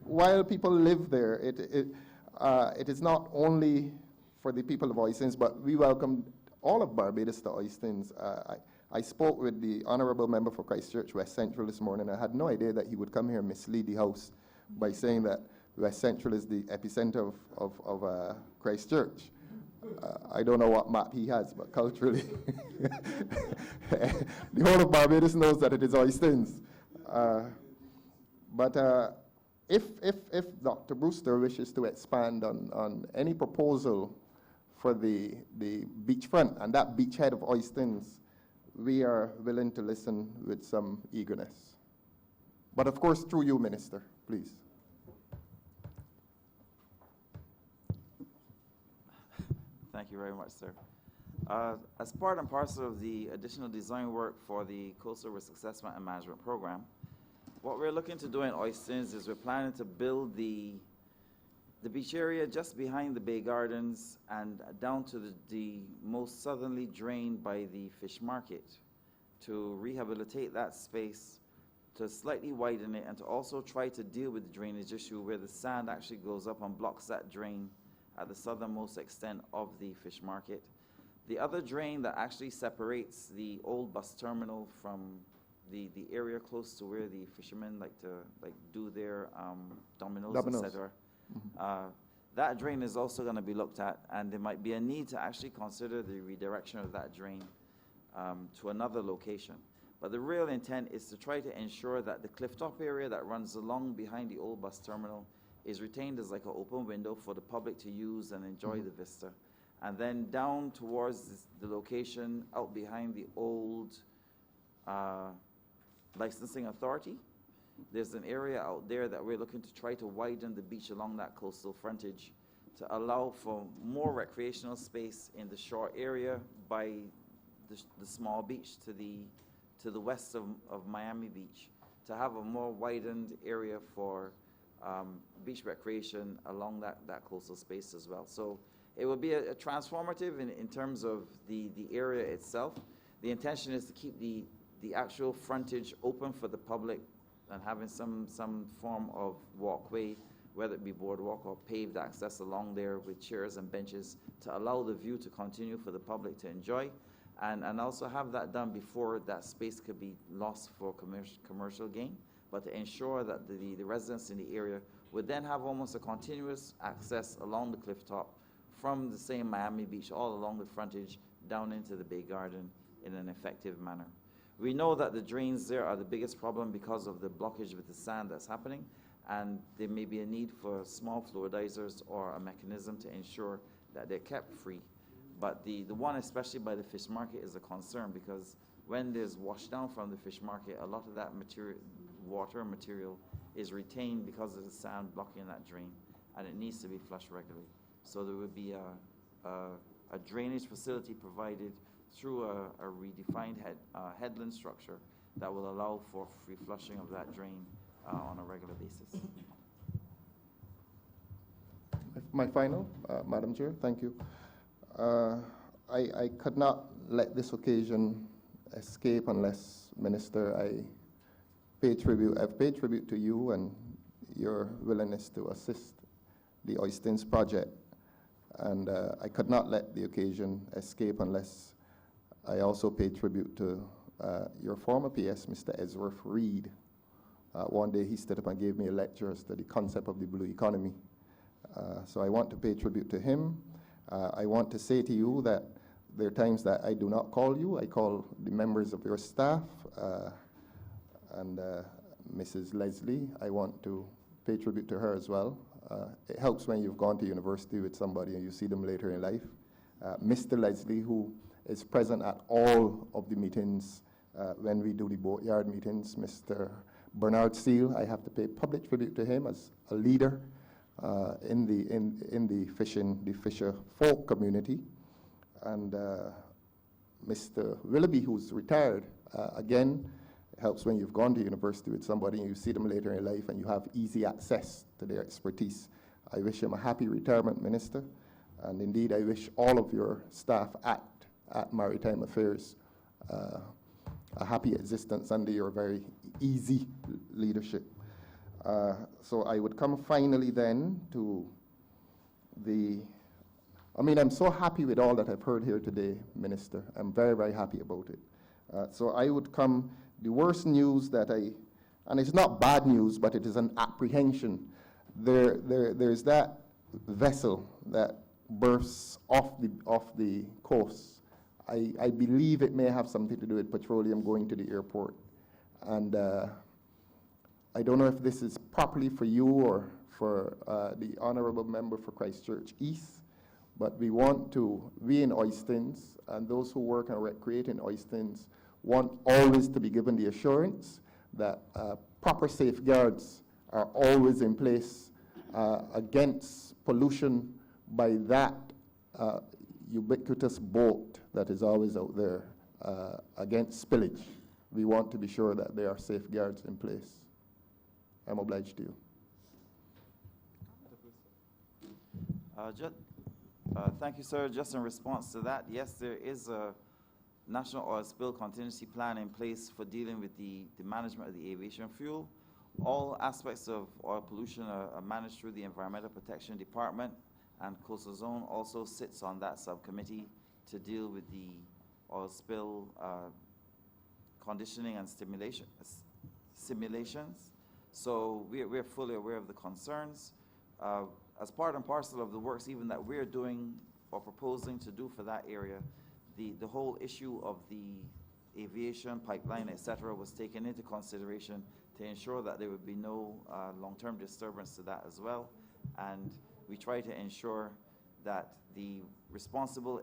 while people live there, it is not only for the people of Oistins, but we welcome all of Barbados to Oistins. I spoke with the Honourable Member for Christchurch West Central this morning. I had no idea that he would come here and mislead the House by saying that West Central is the epicenter of Christchurch. I don't know what map he has, but culturally, the whole of Barbados knows that it is Oistins. But if Dr. Brewster wishes to expand on any proposal for the beachfront and that beachhead of Oistins, we are willing to listen with some eagerness. But of course, through you, Minister, please. Thank you very much, sir. As part and parcel of the additional design work for the Coastal Risk Assessment and Management Program, What we're looking to do in Oystins is we're planning to build the beach area just behind the Bay Gardens and down to the most southerly drain by the fish market, to rehabilitate that space, to slightly widen it, and to also try to deal with the drainage issue where the sand actually goes up and blocks that drain at the southernmost extent of the fish market. The other drain that actually separates the old bus terminal from the area close to where the fishermen like to do their dominoes, etc. That drain is also going to be looked at, and there might be a need to actually consider the redirection of that drain to another location. But the real intent is to try to ensure that the clifftop area that runs along behind the old bus terminal is retained as like an open window for the public to use and enjoy the vista. And then down towards the location out behind the old licensing authority, there's an area out there that we're looking to try to widen the beach along that coastal frontage to allow for more recreational space in the shore area by the small beach to the west of Miami Beach, to have a more widened area for beach recreation along that coastal space as well. So it will be a transformative in terms of the area itself. The intention is to keep the actual frontage open for the public and having some form of walkway, whether it be boardwalk or paved access along there with chairs and benches to allow the view to continue for the public to enjoy, and also have that done before that space could be lost for commercial gain, but to ensure that the residents in the area would then have almost a continuous access along the cliff top from the same Miami Beach all along the frontage down into the Bay Garden in an effective manner. We know that the drains there are the biggest problem because of the blockage with the sand that's happening, and there may be a need for small fluidizers or a mechanism to ensure that they're kept free. But the one especially by the fish market is a concern, because when there's wash down from the fish market, a lot of that water material is retained because of the sand blocking that drain, and it needs to be flushed regularly. So there would be a drainage facility provided through a redefined headland structure that will allow for free flushing of that drain on a regular basis. My final, Madam Chair, thank you. I could not let this occasion escape unless, Minister, I've paid tribute to you and your willingness to assist the Oystins project. And I could not let the occasion escape unless I also paid tribute to your former PS, Mr. Ezra Reed. One day he stood up and gave me a lecture as to the concept of the blue economy. So I want to pay tribute to him. I want to say to you that there are times that I do not call you. I call the members of your staff and Mrs. Leslie. I want to pay tribute to her as well. It helps when you've gone to university with somebody and you see them later in life. Mr. Leslie, who is present at all of the meetings when we do the boatyard meetings. Mr. Bernard Steele, I have to pay public tribute to him as a leader in the fisher folk community. And Mr. Willoughby, who's retired, again, it helps when you've gone to university with somebody and you see them later in life and you have easy access to their expertise. I wish him a happy retirement, Minister. And indeed, I wish all of your staff at Maritime Affairs a happy existence under your very easy leadership. So I would come finally then to I'm so happy with all that I've heard here today, Minister. I'm very, very happy about it. So I would come, the worst news and it's not bad news, but it is an apprehension. There's that vessel that bursts off the coast. I believe it may have something to do with petroleum going to the airport. And I don't know if this is properly for you or for the Honourable Member for Christchurch East, but we in Oystins, and those who work and recreate in Oystins, want always to be given the assurance that proper safeguards are always in place against pollution by that ubiquitous boat that is always out there against spillage. We want to be sure that there are safeguards in place. I'm obliged to you. Thank you, sir. Just in response to that, yes, there is a National Oil Spill Contingency Plan in place for dealing with the management of the aviation fuel. All aspects of oil pollution are managed through the Environmental Protection Department, and Coastal Zone also sits on that subcommittee to deal with the oil spill conditioning and simulations. So we're fully aware of the concerns. As part and parcel of the works even that we're doing or proposing to do for that area, the whole issue of the aviation pipeline, etc., was taken into consideration to ensure that there would be no long-term disturbance to that as well. And we try to ensure that the responsible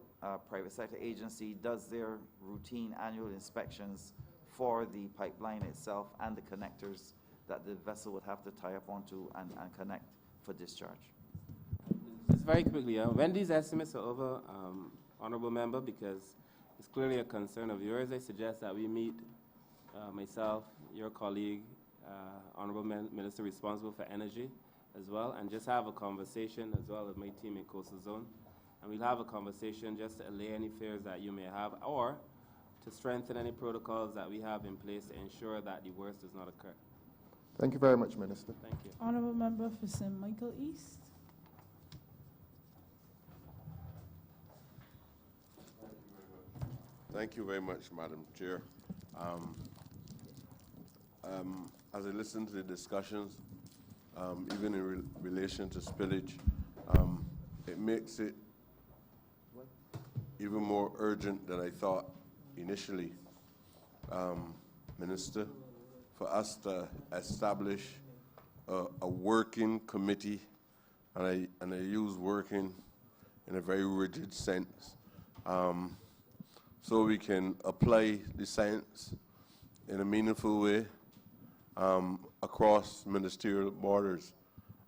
private sector agency does their routine annual inspections for the pipeline itself and the connectors that the vessel would have to tie up onto and connect for discharge. Just very quickly, when these estimates are over, Honourable Member, because it's clearly a concern of yours, I suggest that we meet myself, your colleague, Honourable Minister responsible for energy as well, and just have a conversation as well as my team in Coastal Zone. And we'll have a conversation just to allay any fears that you may have, or to strengthen any protocols that we have in place to ensure that the worst does not occur. Thank you very much, Minister. Thank you. Honourable Member for St. Michael East. Thank you very much, Madam Chair. As I listen to the discussions, even in relation to spillage, it makes it even more urgent than I thought initially, Minister, for us to establish a working committee, and I use working in a very rigid sense, so we can apply the science in a meaningful way across ministerial borders.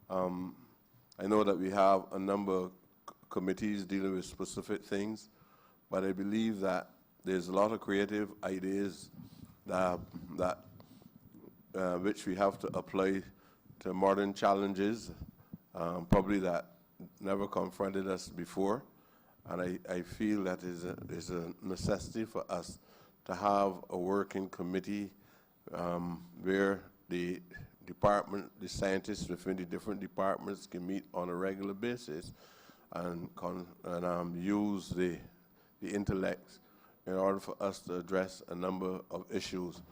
I know that we have a number of committees dealing with specific things, but I believe that there's a lot of creative ideas that which we have to apply to modern challenges, probably that never confronted us before. And I feel that is a necessity for us to have a working committee where the scientists within the different departments can meet on a regular basis and use the intellects in order for us to address a number of issues.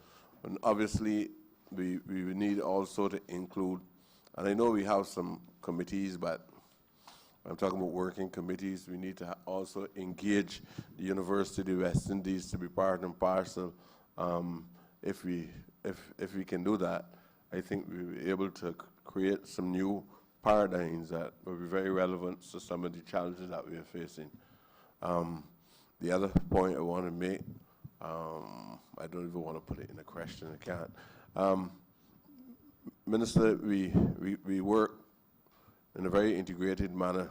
And obviously, we need also to include, and I know we have some committees, but I'm talking about working committees. We need to also engage the University of the West Indies to be part and parcel. If we can do that, I think we'll be able to create some new paradigms that will be very relevant to some of the challenges that we are facing. The other point I want to make, I don't even want to put it in a question, I can't. Minister, we work in a very integrated manner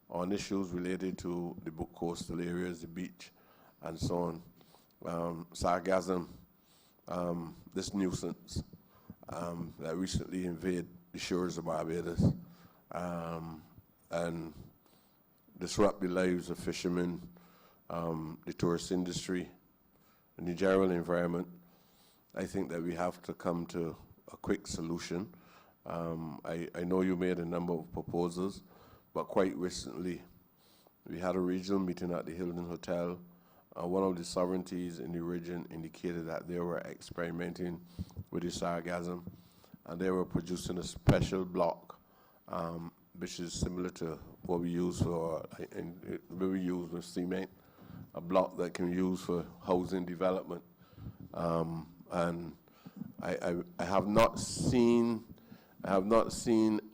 on issues related to the coastal areas, the beach, and so on. Sargassum, this nuisance that recently invaded the shores of Barbados and disrupt the lives of fishermen, the tourist industry, and the general environment. I think that we have to come to a quick solution. I know you made a number of proposals, but quite recently we had a regional meeting at the Hilton Hotel. One of the sovereignties in the region indicated that they were experimenting with the sargassum, and they were producing a special block, which is similar to what we use for, we use with cement, a block that can be used for housing development. And I have not seen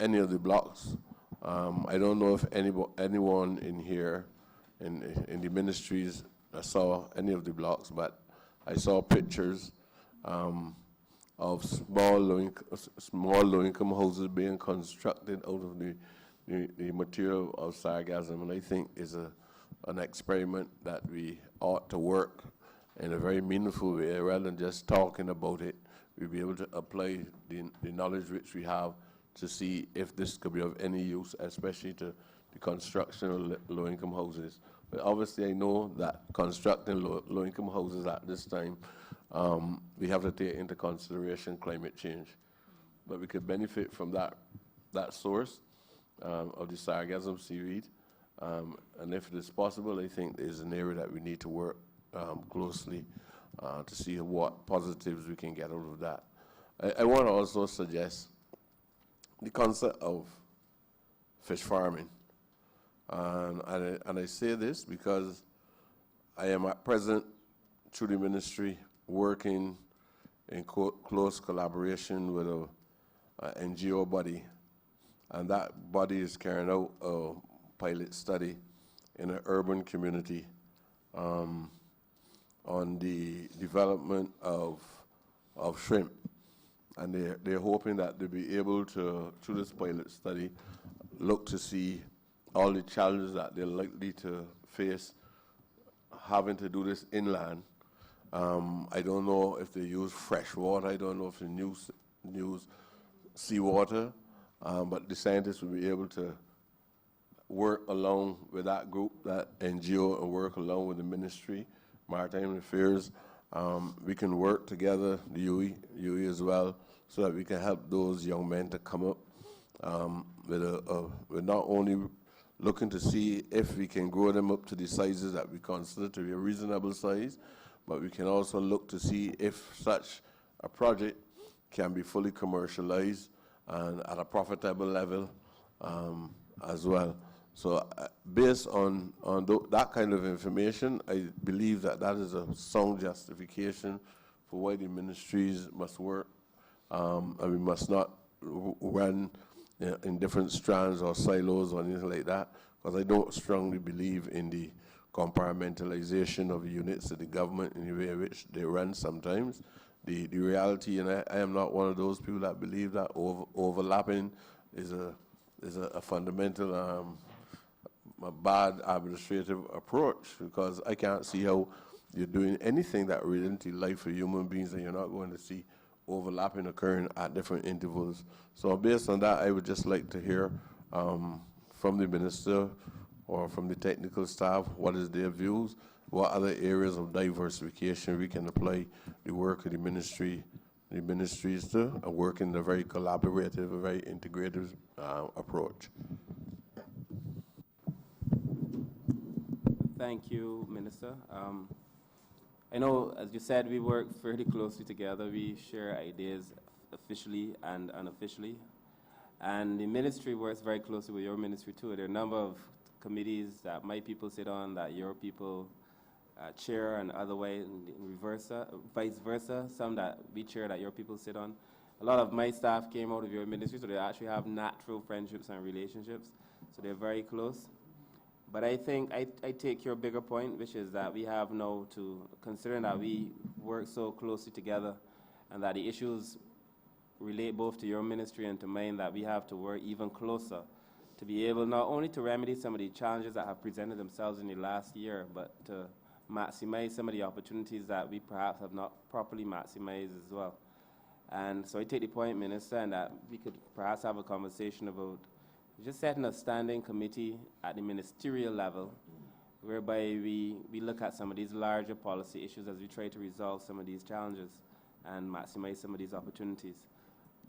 any of the blocks. I don't know if anyone in here, in the ministries, saw any of the blocks, but I saw pictures of small low-income houses being constructed out of the material of sargassum, and I think is an experiment that we ought to work in a very meaningful way, rather than just talking about it. we'll be able to apply the knowledge which we have to see if this could be of any use, especially to the construction of low-income houses. But obviously, I know that constructing low-income houses at this time, we have to take into consideration climate change. But we could benefit from that source of the sargassum seaweed. And if it is possible, I think there's an area that we need to work closely to see what positives we can get out of that. I want to also suggest the concept of fish farming. And I say this because I am at present, through the ministry, working in close collaboration with a NGO body, and that body is carrying out a pilot study in an urban community on the development of shrimp. And they're hoping that they'll be able to, through this pilot study, look to see all the challenges that they're likely to face having to do this inland. I don't know if they use fresh water. I don't know if they use seawater, but the scientists will be able to work along with that group, that NGO, and work along with the Ministry, Maritime Affairs. We can work together, the UE as well, so that we can help those young men to come up with not only looking to see if we can grow them up to the sizes that we consider to be a reasonable size, but we can also look to see if such a project can be fully commercialized and at a profitable level as well. So based on that kind of information, I believe that that is a sound justification for why the ministries must work, and we must not run in different strands or silos or anything like that, because I don't strongly believe in the compartmentalization of units of the government in the way in which they run sometimes. The reality, and I am not one of those people that believe that overlapping is a fundamental a bad administrative approach, because I can't see how you're doing anything that relates to life for human beings and you're not going to see overlapping occurring at different intervals. So based on that, I would just like to hear from the minister or from the technical staff, what is their views, what other areas of diversification we can apply the work of the ministries to, and work in a very collaborative, a very integrative approach. Thank you, Minister. I know, as you said, we work fairly closely together. We share ideas officially and unofficially. And the ministry works very closely with your ministry, too. There are a number of committees that my people sit on, that your people chair, and other way, vice versa. Some that we chair that your people sit on. A lot of my staff came out of your ministry, so they actually have natural friendships and relationships. So they're very close. But I think I take your bigger point, which is that we have now to, considering that we work so closely together and that the issues relate both to your ministry and to mine, that we have to work even closer to be able not only to remedy some of the challenges that have presented themselves in the last year, but to maximize some of the opportunities that we perhaps have not properly maximized as well. And so I take the point, Minister, and that we could perhaps have a conversation about just setting a standing committee at the ministerial level, whereby we look at some of these larger policy issues as we try to resolve some of these challenges and maximize some of these opportunities.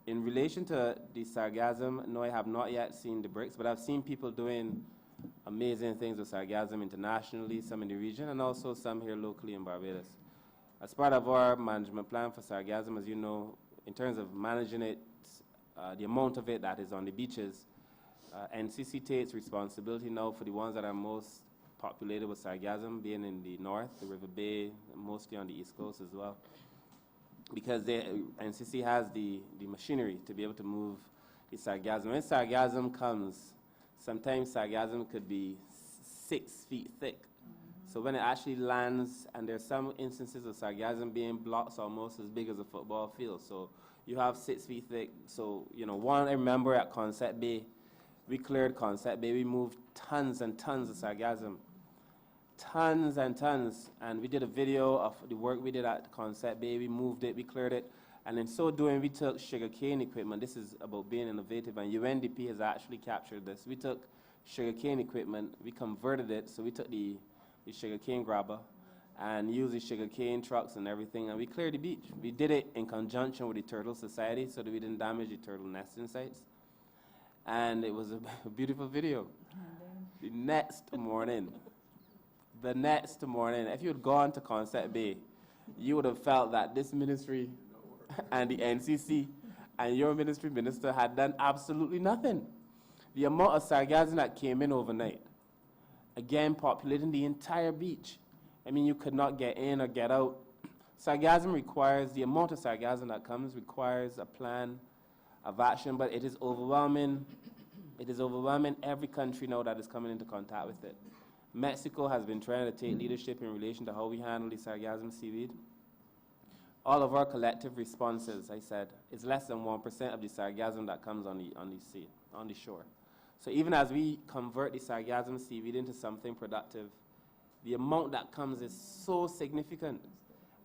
In relation to the sargassum, no, I have not yet seen the bricks, but I've seen people doing amazing things with sargassum internationally, some in the region, and also some here locally in Barbados. As part of our management plan for sargassum, as you know, in terms of managing it, the amount of it that is on the beaches, NCC takes responsibility now for the ones that are most populated with sargassum, being in the north, the River Bay, mostly on the East Coast as well. Because NCC has the machinery to be able to move the sargassum. When sargassum comes, sometimes sargassum could be 6 feet thick. So when it actually lands, and there's some instances of sargassum being blocks almost as big as a football field. So you have 6 feet thick. So, one, I remember at Concept Bay, we cleared Concept Bay. We moved tons and tons of sargassum. Tons and tons. And we did a video of the work we did at Concept Bay. We moved it, we cleared it. And in so doing, we took sugarcane equipment. This is about being innovative, and UNDP has actually captured this. We took sugarcane equipment, we converted it, so we took the sugarcane grabber and used the sugarcane trucks and everything, and we cleared the beach. We did it in conjunction with the Turtle Society so that we didn't damage the turtle nesting sites. And it was a beautiful video. The next morning, if you had gone to Concept Bay, you would have felt that this ministry and the NCC and your minister had done absolutely nothing. The amount of sargassum that came in overnight, again, populating the entire beach. I mean, you could not get in or get out. Sargassum requires, the amount of sargassum that comes requires a plan of action, but it is overwhelming. It is overwhelming every country now that is coming into contact with it. Mexico has been trying to take leadership in relation to how we handle the sargassum seaweed. All of our collective responses, I said, is less than 1% of the sargassum that comes on the shore. So even as we convert the sargassum seaweed into something productive, the amount that comes is so significant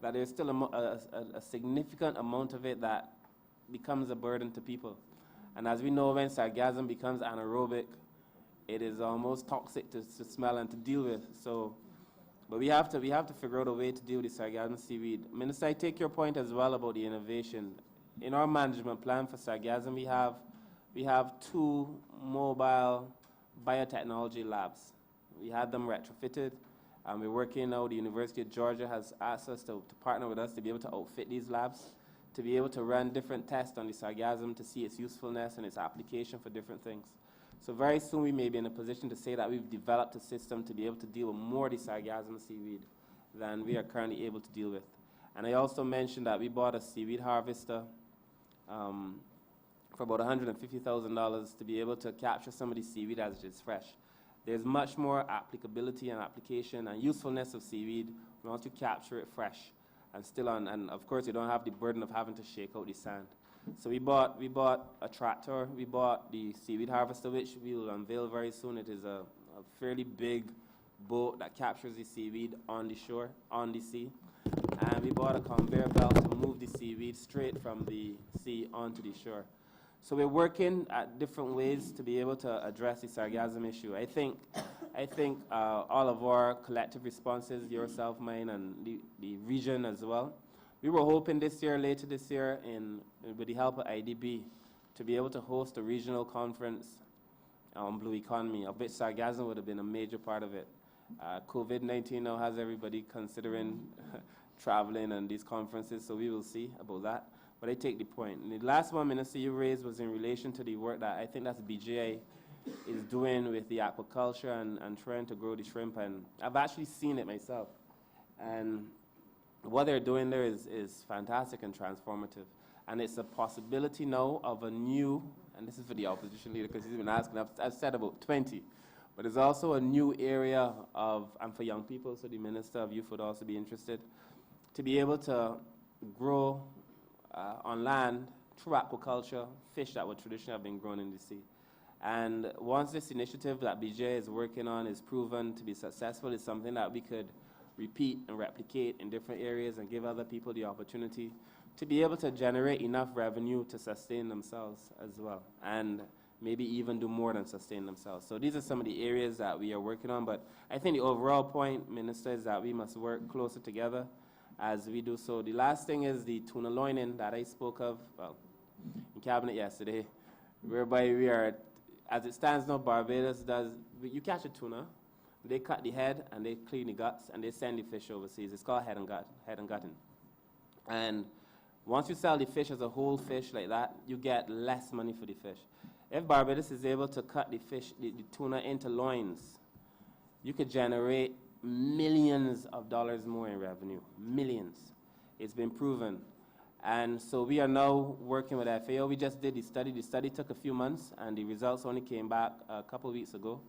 that there's still a significant amount of it that becomes a burden to people. And as we know, when sargassum becomes anaerobic, it is almost toxic to smell and to deal with. So, but we have to figure out a way to deal with the sargassum seaweed. Minister, I take your point as well about the innovation. In our management plan for sargassum, we have 2 mobile biotechnology labs. We had them retrofitted, and we're working now. The University of Georgia has asked us to partner with us to be able to outfit these labs, to be able to run different tests on the sargassum to see its usefulness and its application for different things. So very soon we may be in a position to say that we've developed a system to be able to deal with more of the sargassum seaweed than we are currently able to deal with. And I also mentioned that we bought a seaweed harvester for about $150,000 to be able to capture some of the seaweed as it is fresh. There's much more applicability and application and usefulness of seaweed once you capture it fresh and still on, and of course you don't have the burden of having to shake out the sand. So we bought a tractor, we bought the seaweed harvester, which we will unveil very soon. It is a fairly big boat that captures the seaweed on the shore, on the sea. And we bought a conveyor belt to move the seaweed straight from the sea onto the shore. So we're working at different ways to be able to address the sargassum issue. I think all of our collective responses, yourself, mine, and the region as well, we were hoping later this year, with the help of IDB, to be able to host a regional conference on blue economy, of which sargassum would have been a major part of it. COVID-19 now has everybody considering traveling and these conferences, so we will see about that. But I take the point. And the last one, Minister, you raised was in relation to the work that I think that's BJA is doing with the aquaculture and trying to grow the shrimp. And I've actually seen it myself. And what they're doing there is fantastic and transformative. And it's a possibility now of a new, and this is for the opposition leader because he's been asking, I've said about 20, but there's also a new area and for young people, so the Minister of Youth would also be interested, to be able to grow on land through aquaculture, fish that would traditionally have been grown in the sea. And once this initiative that BJ is working on is proven to be successful, it's something that we could repeat and replicate in different areas and give other people the opportunity to be able to generate enough revenue to sustain themselves as well, and maybe even do more than sustain themselves. So these are some of the areas that we are working on, but I think the overall point, Minister, is that we must work closer together as we do so. The last thing is the tuna loining that I spoke of, in Cabinet yesterday, whereby we are, as it stands now, Barbados does, you catch a tuna, they cut the head and they clean the guts and they send the fish overseas. It's called head and gutting. And once you sell the fish as a whole fish like that, you get less money for the fish. If Barbados is able to cut the fish, the tuna into loins, you could generate millions of dollars more in revenue, millions. It's been proven. And so we are now working with FAO. We just did the study. The study took a few months, and the results only came back a couple of weeks ago.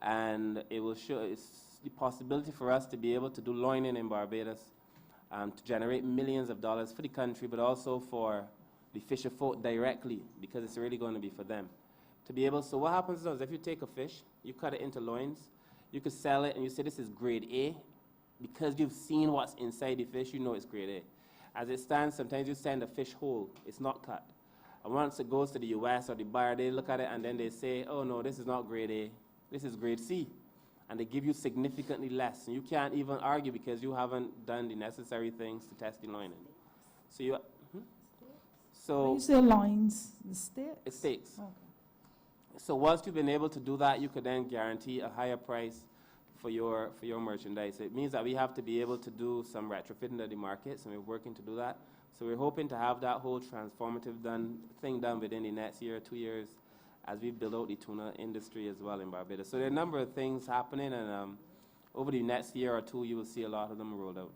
And it will show it's the possibility for us to be able to do loining in Barbados to generate millions of dollars for the country, but also for the fisher folk directly, because it's really going to be for them. To be able, so what happens is if you take a fish, you cut it into loins, you could sell it and you say this is grade A. Because you've seen what's inside the fish, you know it's grade A. As it stands, sometimes you send a fish whole, it's not cut. And once it goes to the US or the buyer, they look at it and then they say, oh no, this is not grade A, this is grade C. And they give you significantly less. And you can't even argue because you haven't done the necessary things to test the lining. So you, When so you say lines, the sticks? it stakes. Okay. So once you've been able to do that, you could then guarantee a higher price for your merchandise. It means that we have to be able to do some retrofitting of the markets, and we're working to do that. So we're hoping to have that whole transformative thing done within the next year or 2 years as we build out the tuna industry as well in Barbados. So there are a number of things happening, and over the next year or two, you will see a lot of them rolled out.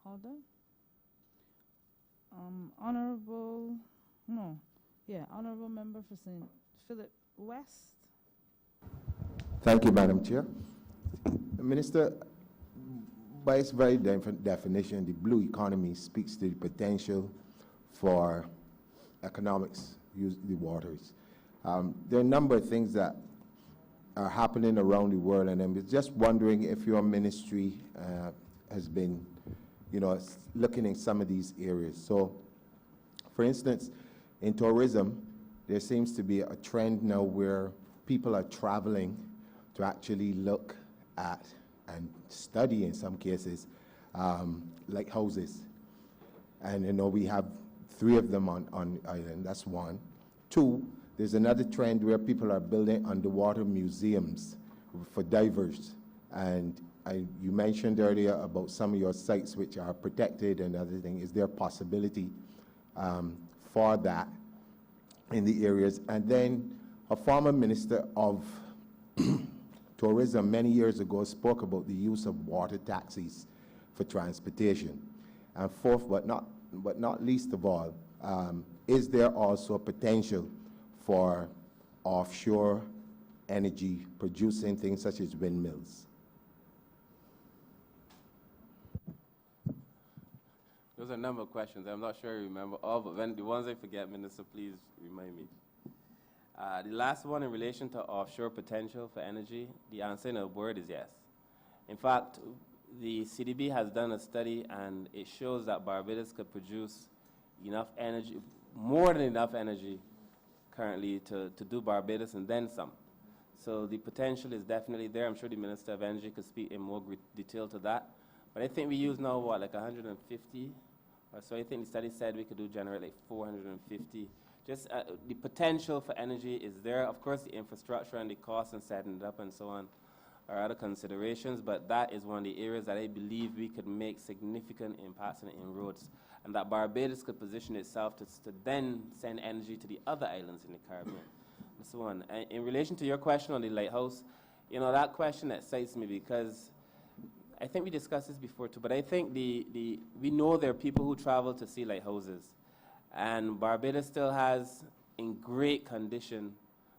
All done? Honorable Member for St. Philip West. Thank you, Madam Chair. Minister, by its very definition, the blue economy speaks to the potential for economics, use the waters. There are a number of things that are happening around the world, and I'm just wondering if your ministry has been, looking in some of these areas. So, for instance, in tourism, there seems to be a trend now where people are traveling to actually look at and study, in some cases, lighthouses. And we have 3 of them on island. That's 1. 2, there's another trend where people are building underwater museums for divers. And you mentioned earlier about some of your sites which are protected and other things. Is there a possibility for that in the areas? And then a former minister of tourism many years ago spoke about the use of water taxis for transportation. And fourth, but not least of all, is there also a potential for offshore energy producing things such as windmills? Those are a number of questions. I'm not sure I remember all, but when the ones I forget, Minister, please remind me. The last one in relation to offshore potential for energy, the answer in a word is yes. In fact, the CDB has done a study, and it shows that Barbados could produce enough energy, more than enough energy currently to do Barbados and then some. So the potential is definitely there. I'm sure the Minister of Energy could speak in more detail to that. But I think we use now, like 150 or so. I think the study said we could generate like 450. Just the potential for energy is there. Of course, the infrastructure and the cost and setting it up and so on are other considerations, but that is one of the areas that I believe we could make significant impacts and inroads, and that Barbados could position itself to then send energy to the other islands in the Caribbean and so on. And in relation to your question on the lighthouse, that question excites me because I think we discussed this before too, but I think we know there are people who travel to see lighthouses. And Barbados still has, in great condition,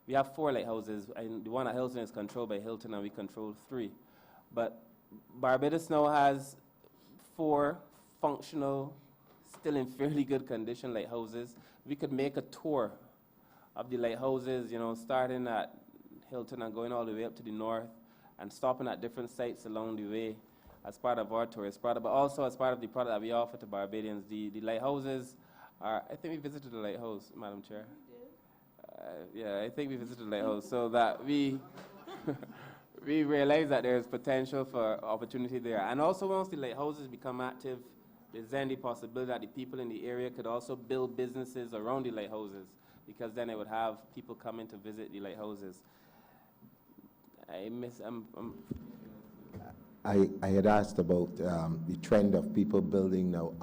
we have 4 lighthouses, and the one at Hilton is controlled by Hilton, and we control 3. But Barbados now has 4 functional, still in fairly good condition lighthouses. We could make a tour of the lighthouses, starting at Hilton and going all the way up to the north, and stopping at different sites along the way as part of our tourist product, but also as part of the product that we offer to Barbadians. The lighthouses I think we visited the lighthouse, Madam Chair. Yeah, I think we visited the lighthouse, so that we realize that there is potential for opportunity there. And also, once the lighthouses become active, there's then the possibility that the people in the area could also build businesses around the lighthouses, because then it would have people coming to visit the lighthouses. I had asked about the trend of people building now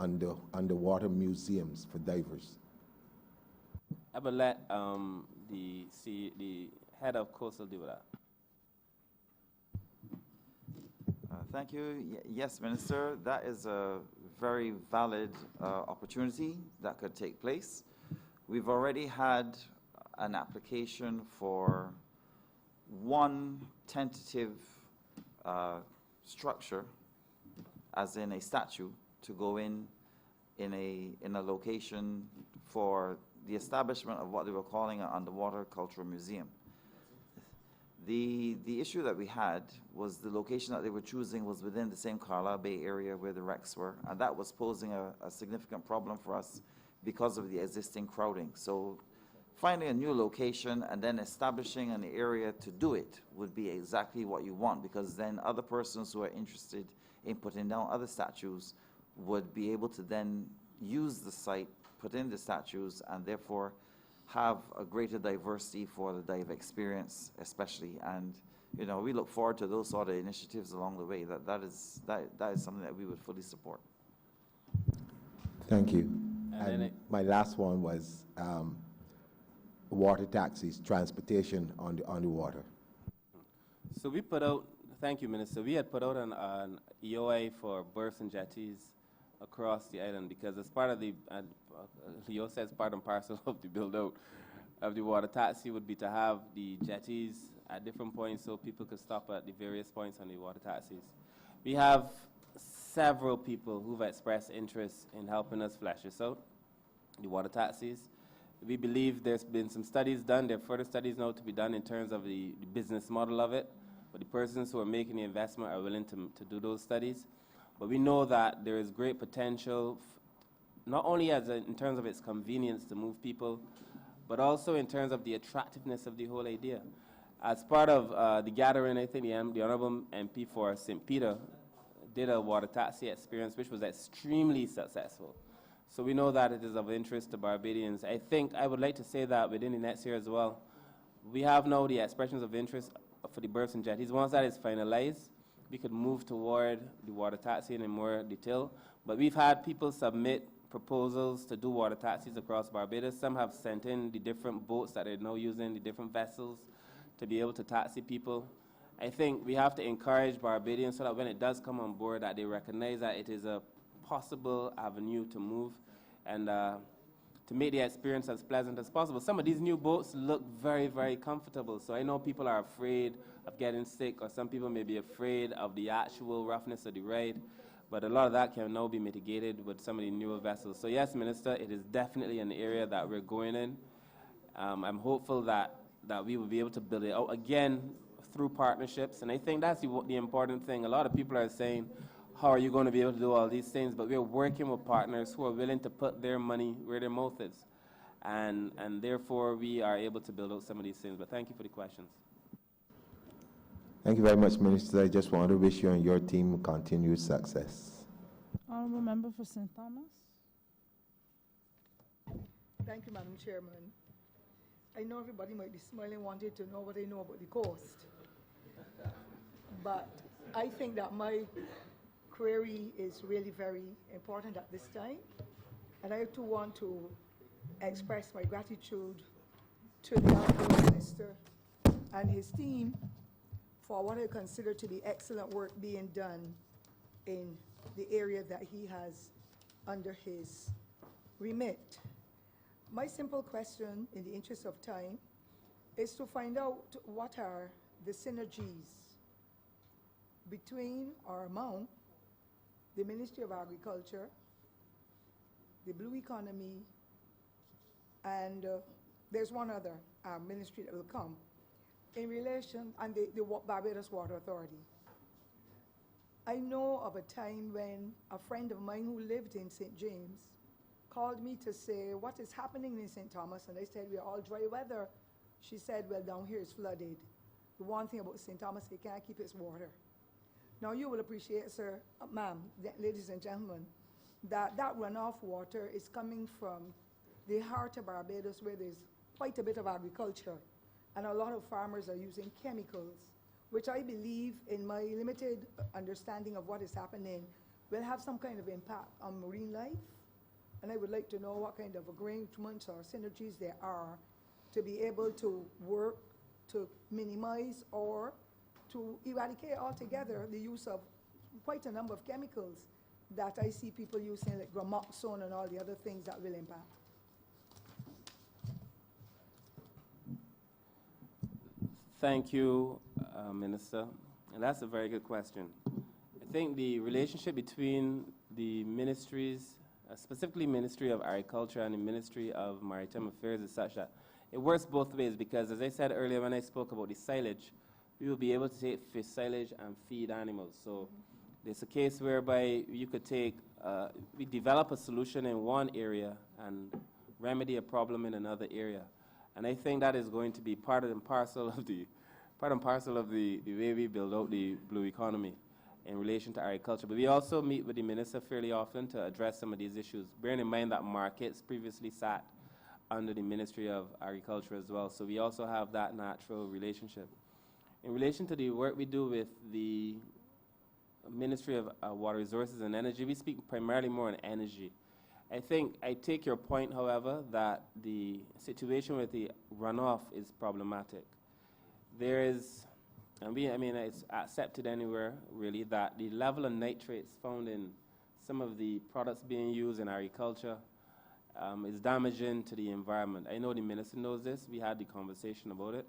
underwater museums for divers. I will let the head of coastal deal with that. Thank you. Yes, Minister, that is a very valid opportunity that could take place. We've already had an application for one tentative structure, as in a statue, to go in a location for the establishment of what they were calling an underwater cultural museum. The issue that we had was the location that they were choosing was within the same Carlisle Bay area where the wrecks were, and that was posing a significant problem for us because of the existing crowding. So finding a new location and then establishing an area to do it would be exactly what you want, because then other persons who are interested in putting down other statues would be able to then use the site, put in the statues, and therefore have a greater diversity for the dive experience especially. And you know, we look forward to those sort of initiatives along the way. That is something that we would fully support. Thank you. And then My last one was water taxis, transportation on the water. So we put out, thank you, Minister. We had put out an EOI for berths and jetties across the island, because as part of the, Leo says part and parcel of the build out of the water taxi would be to have the jetties at different points so people could stop at the various points on the water taxis. We have several people who've expressed interest in helping us flesh this out, the water taxis. We believe there's been some studies done. There are further studies now to be done in terms of the business model of it, but the persons who are making the investment are willing to do those studies. But we know that there is great potential, not only in terms of its convenience to move people, but also in terms of the attractiveness of the whole idea. As part of the gathering, I think the Honourable MP for St. Peter did a water taxi experience, which was extremely successful. So we know that it is of interest to Barbadians. I think I would like to say that within the next year as well, we have now the expressions of interest for the berths and jetties. Once that is finalized, we could move toward the water taxi in more detail. But we've had people submit proposals to do water taxis across Barbados. Some have sent in the different boats that they're now using, the different vessels, to be able to taxi people. I think we have to encourage Barbadians so that when it does come on board, that they recognize that it is a possible avenue to move and to make the experience as pleasant as possible. Some of these new boats look very, very comfortable. So I know people are afraid of getting sick, or some people may be afraid of the actual roughness of the ride. But a lot of that can now be mitigated with some of the newer vessels. So yes, Minister, it is definitely an area that we're going in. I'm hopeful that we will be able to build it out again through partnerships. And I think that's the important thing. A lot of people are saying, how are you going to be able to do all these things? But we're working with partners who are willing to put their money where their mouth is. And therefore, we are able to build out some of these things. But thank you for the questions. Thank you very much, Minister. I just want to wish you and your team continued success. Honourable Member for St. Thomas. Thank you, Madam Chairman. I know everybody might be smiling, wanting to know what I know about the coast. But I think that my query is really very important at this time. And I too want to express my gratitude to the Honourable Minister and his team for what I consider to be excellent work being done in the area that he has under his remit. My simple question, in the interest of time, is to find out what are the synergies between or among the Ministry of Agriculture, the Blue Economy, and there's one other ministry that will come, in relation, and the Barbados Water Authority. I know of a time when a friend of mine who lived in St. James called me to say, what is happening in St. Thomas? And I said, we're all dry weather. She said, well, down here it's flooded. The one thing about St. Thomas, they can't keep its water. Now you will appreciate, sir, ma'am, ladies and gentlemen, that runoff water is coming from the heart of Barbados, where there's quite a bit of agriculture. And a lot of farmers are using chemicals, which I believe, in my limited understanding of what is happening, will have some kind of impact on marine life. And I would like to know what kind of arrangements or synergies there are to be able to work to minimize or to eradicate altogether the use of quite a number of chemicals that I see people using, like gramoxone and all the other things that will impact. Thank you, Minister. And that's a very good question. I think the relationship between the ministries, specifically Ministry of Agriculture and the Ministry of Maritime Affairs, is such that it works both ways, because as I said earlier when I spoke about the silage, we will be able to take fish silage and feed animals. So there's a case whereby you could take, we develop a solution in one area and remedy a problem in another area. And I think that is going to be part and parcel of the way we build out the blue economy in relation to agriculture. But we also meet with the minister fairly often to address some of these issues, bearing in mind that markets previously sat under the Ministry of Agriculture as well. So we also have that natural relationship. In relation to the work we do with the Ministry of Water Resources and Energy, we speak primarily more on energy. I think I take your point, however, that the situation with the runoff is problematic. There is, and it's accepted anywhere really, that the level of nitrates found in some of the products being used in agriculture is damaging to the environment. I know the minister knows this. We had the conversation about it.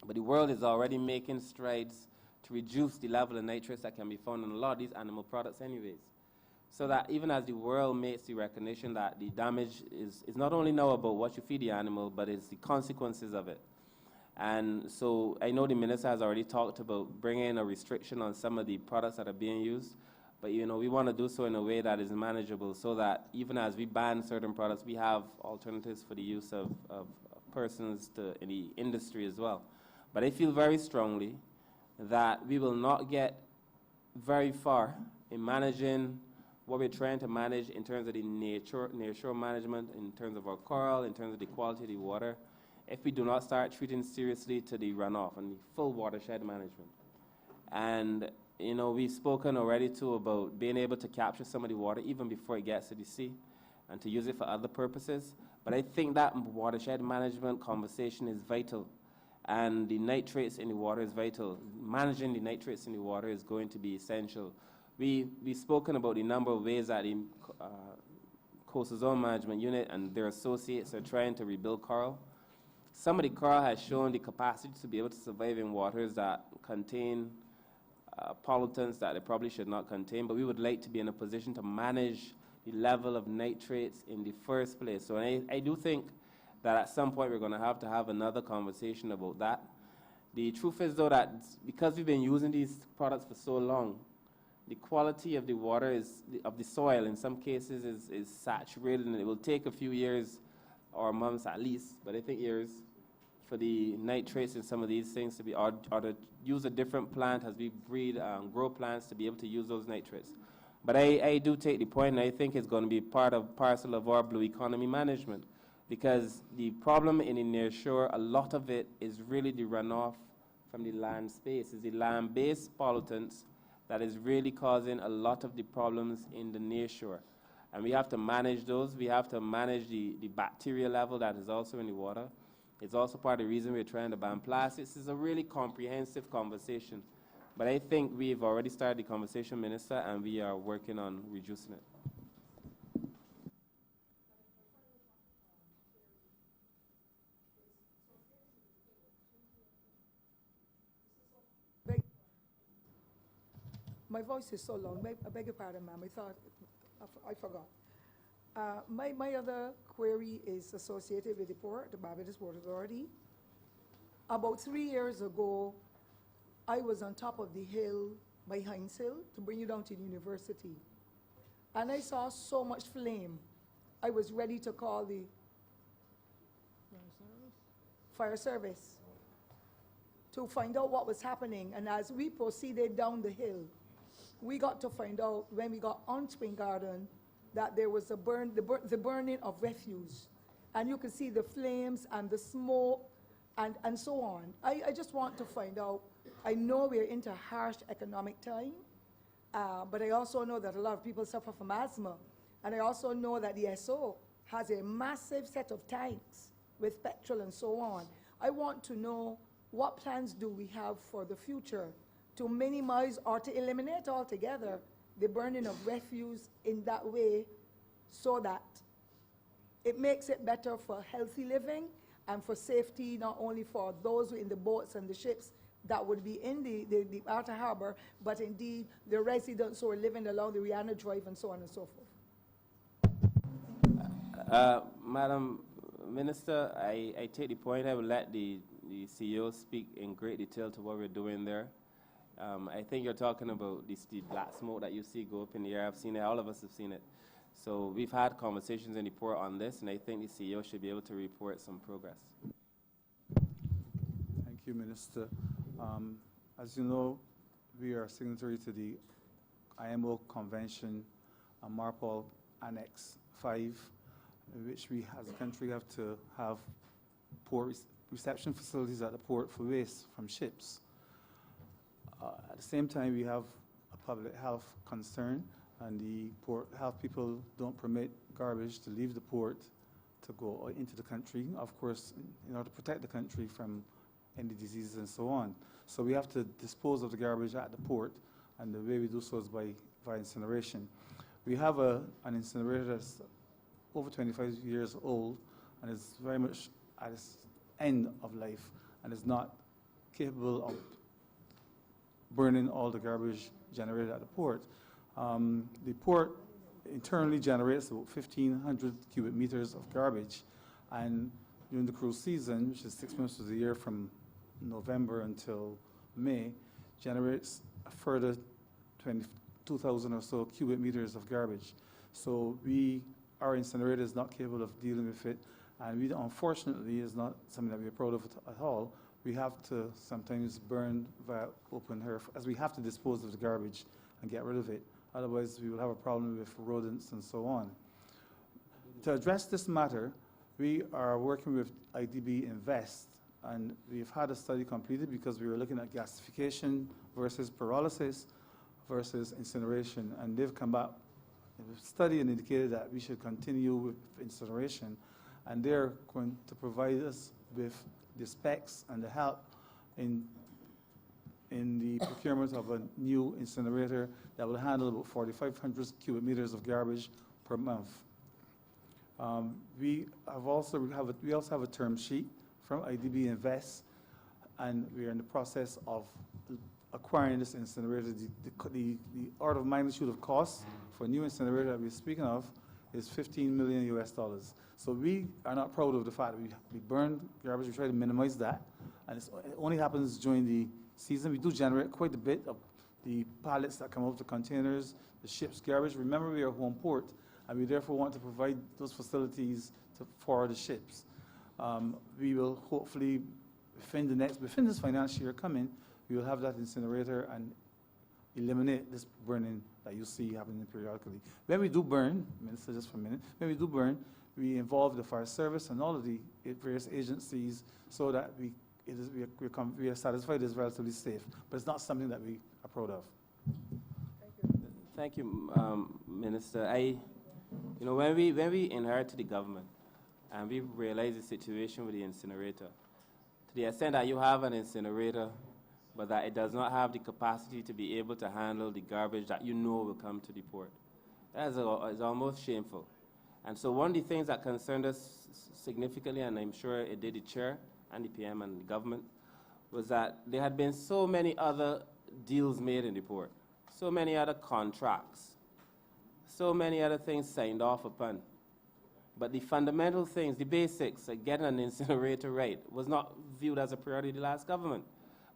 But the world is already making strides to reduce the level of nitrates that can be found in a lot of these animal products anyways. So that even as the world makes the recognition that the damage is not only now about what you feed the animal, but it's the consequences of it. And so I know the minister has already talked about bringing a restriction on some of the products that are being used, but we want to do so in a way that is manageable so that even as we ban certain products, we have alternatives for the use of persons in the industry as well. But I feel very strongly that we will not get very far in managing what we're trying to manage in terms of the nearshore management, in terms of our coral, in terms of the quality of the water, if we do not start treating seriously to the runoff and the full watershed management. And, we've spoken already too about being able to capture some of the water even before it gets to the sea and to use it for other purposes. But I think that watershed management conversation is vital. And the nitrates in the water is vital. Managing the nitrates in the water is going to be essential. We've spoken about the number of ways that the Coastal Zone Management Unit and their associates are trying to rebuild coral. Some of the coral has shown the capacity to be able to survive in waters that contain pollutants that they probably should not contain, but we would like to be in a position to manage the level of nitrates in the first place. So I do think that at some point we're going to have another conversation about that. The truth is, though, that because we've been using these products for so long, the quality of the water of the soil in some cases is saturated, and it will take a few years or months at least, but I think years, for the nitrates in some of these things to be, or to use a different plant as we breed, grow plants to be able to use those nitrates. But I do take the point, and I think it's going to be parcel of our blue economy management, because the problem in the near shore, a lot of it is really the runoff from the land space. It's the land-based pollutants that is really causing a lot of the problems in the near shore. And we have to manage those. We have to manage the bacteria level that is also in the water. It's also part of the reason we're trying to ban plastics. It's a really comprehensive conversation. But I think we've already started the conversation, Minister, and we are working on reducing it. My voice is so low. I beg your pardon, ma'am. I forgot. My other query is associated with the port, the Barbados Port Authority. About 3 years ago, I was on top of the hill by Hines Hill to bring you down to the university. And I saw so much flame. I was ready to call the fire service to find out what was happening. And as we proceeded down the hill, we got to find out when we got on Spring Garden that there was the burning of refuse. And you could see the flames and the smoke and so on. I just want to find out, I know we're into harsh economic time, but I also know that a lot of people suffer from asthma. And I also know that the SO has a massive set of tanks with petrol and so on. I want to know what plans do we have for the future to minimize or to eliminate altogether the burning of refuse in that way, so that it makes it better for healthy living and for safety, not only for those in the boats and the ships that would be in the outer harbor, but indeed the residents who are living along the Rihanna Drive and so on and so forth. Madam Minister, I take the point. I will let the the CEO speak in great detail to what we're doing there. I think you're talking about the black smoke that you see go up in the air. I've seen it. All of us have seen it. So we've had conversations in the port on this, and I think the CEO should be able to report some progress. Thank you, Minister. As you know, we are signatory to the IMO Convention, MARPOL Annex 5, in which we, as a country, have to have port reception facilities at the port for waste from ships. At the same time, we have a public health concern, and the port health people don't permit garbage to leave the port to go into the country, of course, in order to protect the country from any diseases and so on. So we have to dispose of the garbage at the port, and the way we do so is by incineration. We have an incinerator that's over 25 years old and is very much at its end of life and is not capable of burning all the garbage generated at the port. The port internally generates about 1,500 cubic meters of garbage, and during the cruise season, which is 6 months of the year from November until May, generates a further 22,000 or so cubic meters of garbage. So our incinerator is not capable of dealing with it, and we, unfortunately, is not something that we're proud of at all. We have to sometimes burn via open hearth, as we have to dispose of the garbage and get rid of it. Otherwise, we will have a problem with rodents and so on. To address this matter, we are working with IDB Invest, and we've had a study completed because we were looking at gasification versus pyrolysis versus incineration, and they've come back with a study and indicated that we should continue with incineration, and they're going to provide us with the specs and the help in the procurement of a new incinerator that will handle about 4,500 cubic meters of garbage per month. We also have a term sheet from IDB Invest, and we are in the process of acquiring this incinerator. The order of magnitude of cost for a new incinerator that we're speaking of is $15 million US. So we are not proud of the fact that we burn garbage. We try to minimize that, and it only happens during the season. We do generate quite a bit of the pallets that come out, the containers, the ship's garbage. Remember, we are a home port, and we therefore want to provide those facilities for the ships. We will hopefully, within this financial year coming, we will have that incinerator and eliminate this burning that you see happening periodically. When we do burn, Minister, just for a minute, when we do burn, we involve the fire service and all of the various agencies so that we are satisfied it's relatively safe, but it's not something that we are proud of. Thank you, Minister. When we inherited the government and we realized the situation with the incinerator, to the extent that you have an incinerator, but that it does not have the capacity to be able to handle the garbage that you know will come to the port, that is almost shameful. And so one of the things that concerned us significantly, and I'm sure it did the chair and the PM and the government, was that there had been so many other deals made in the port, so many other contracts, so many other things signed off upon. But the fundamental things, the basics, like getting an incinerator right, was not viewed as a priority of the last government,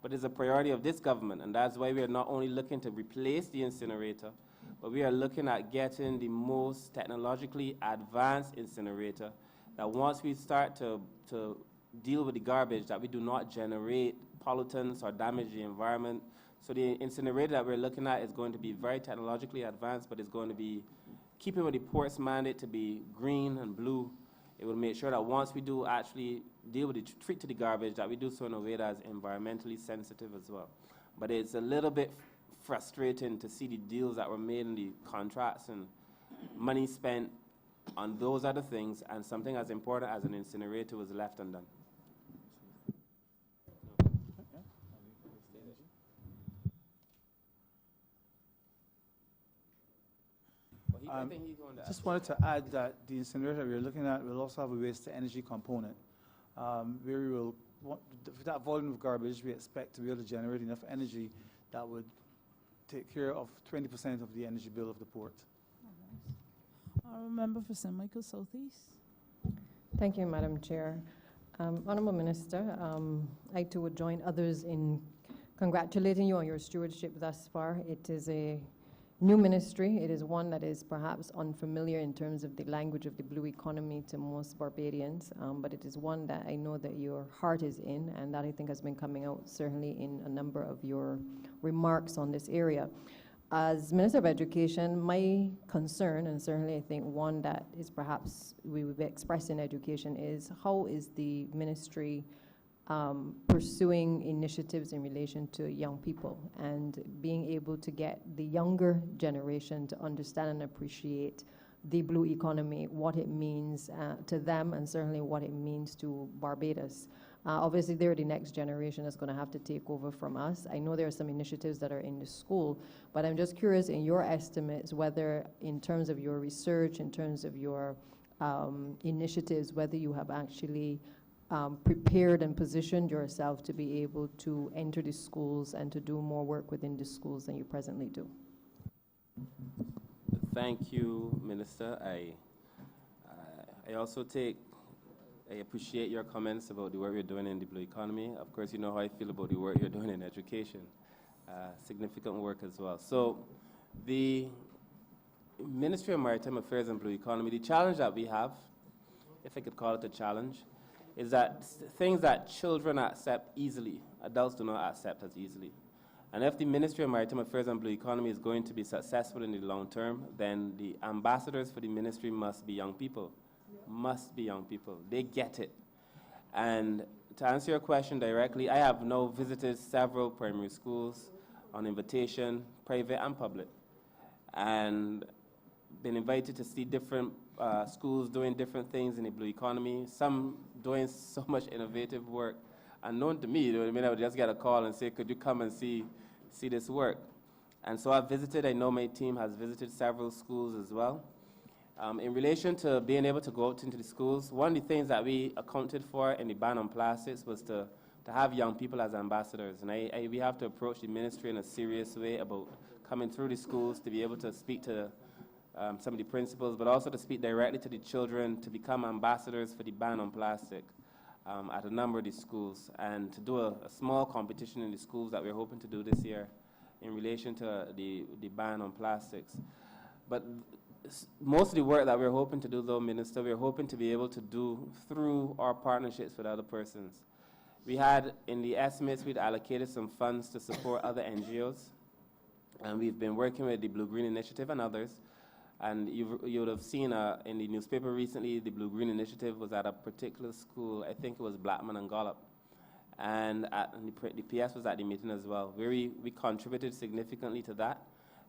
but is a priority of this government. And that's why we are not only looking to replace the incinerator, but we are looking at getting the most technologically advanced incinerator that once we start to deal with the garbage, that we do not generate pollutants or damage the environment. So the incinerator that we're looking at is going to be very technologically advanced, but it's going to be keeping with the port's mandate to be green and blue. It will make sure that once we do actually deal with treat to the garbage, that we do so in a way that is environmentally sensitive as well. But it's a little bit frustrating to see the deals that were made in the contracts and money spent on those other things, and something as important as an incinerator was left undone. Just wanted to add that the incinerator we're looking at will also have a waste-to-energy component, where we will, with that volume of garbage, we expect to be able to generate enough energy that would take care of 20% of the energy bill of the port. I remember for St. Michael Southeast. Thank you, Madam Chair. Honourable Minister, I too would join others in congratulating you on your stewardship thus far. It is a new ministry. It is one that is perhaps unfamiliar in terms of the language of the blue economy to most Barbadians, but it is one that I know that your heart is in, and that I think has been coming out certainly in a number of your remarks on this area. As Minister of Education, my concern, and certainly I think one that is perhaps we would express in education, is how is the ministry pursuing initiatives in relation to young people and being able to get the younger generation to understand and appreciate the blue economy, what it means to them, and certainly what it means to Barbados. Obviously, they're the next generation that's going to have to take over from us. I know there are some initiatives that are in the school, but I'm just curious in your estimates whether in terms of your research, in terms of your initiatives, whether you have actually prepared and positioned yourself to be able to enter the schools and to do more work within the schools than you presently do. Thank you, Minister. I also I appreciate your comments about the work you're doing in the blue economy. Of course, you know how I feel about the work you're doing in education. Significant work as well. So the Ministry of Maritime Affairs and Blue Economy, the challenge that we have, if I could call it a challenge, is that things that children accept easily, adults do not accept as easily. And if the Ministry of Maritime Affairs and Blue Economy is going to be successful in the long term, then the ambassadors for the ministry must be young people. Must be young people. They get it. And to answer your question directly, I have now visited several primary schools on invitation, private and public, and been invited to see different schools doing different things in the blue economy, some doing so much innovative work. Unknown to me, you know what I mean? I would just get a call and say, could you come and see this work? And so I've visited, I know my team has visited several schools as well. In relation to being able to go out into the schools, one of the things that we accounted for in the ban on plastics was to have young people as ambassadors. And we have to approach the ministry in a serious way about coming through the schools to be able to speak to some of the principals, but also to speak directly to the children to become ambassadors for the ban on plastic at a number of the schools, and to do a small competition in the schools that we're hoping to do this year in relation to the ban on plastics. But most of the work that we're hoping to do, though, Minister, we're hoping to be able to do through our partnerships with other persons. We had, in the estimates, we'd allocated some funds to support other NGOs, and we've been working with the Blue Green Initiative and others. And you would have seen in the newspaper recently, the Blue Green Initiative was at a particular school, I think it was Blackman and Gollop. And the PS was at the meeting as well, where we contributed significantly to that.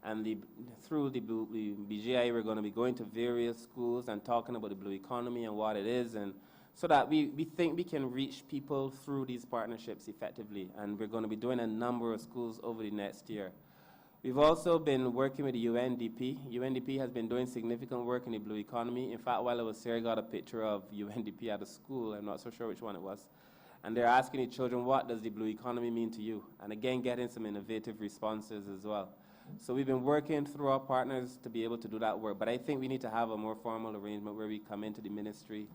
And through the BGI, we're going to be going to various schools and talking about the blue economy and what it is, and so that we think we can reach people through these partnerships effectively. And we're going to be doing a number of schools over the next year. We've also been working with the UNDP. UNDP has been doing significant work in the blue economy. In fact, while I was here, I got a picture of UNDP at a school. I'm not so sure which one it was. And they're asking the children, what does the blue economy mean to you? And again, getting some innovative responses as well. So we've been working through our partners to be able to do that work. But I think we need to have a more formal arrangement where we come into the ministry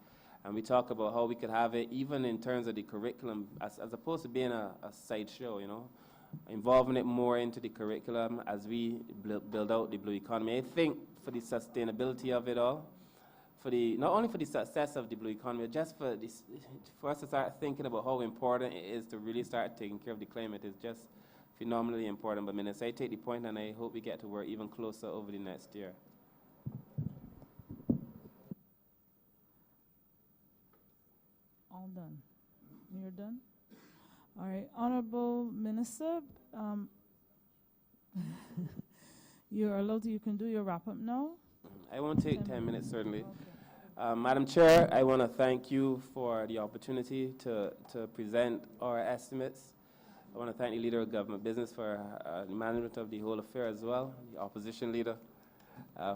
and we talk about how we could have it, even in terms of the curriculum, as opposed to being a sideshow, you know, involving it more into the curriculum as we build out the blue economy. I think for the sustainability of it all, not only for the success of the blue economy, but just for us to start thinking about how important it is to really start taking care of the climate is just phenomenally important. But Minister, I take the point, and I hope we get to work even closer over the next year. All done. You're done? All right, Honourable Minister, you're allowed to, you can do your wrap-up now. I won't take 10 minutes, certainly. Okay. Madam Chair, I want to thank you for the opportunity to present our estimates. I want to thank the Leader of Government Business for the management of the whole affair as well, the Opposition Leader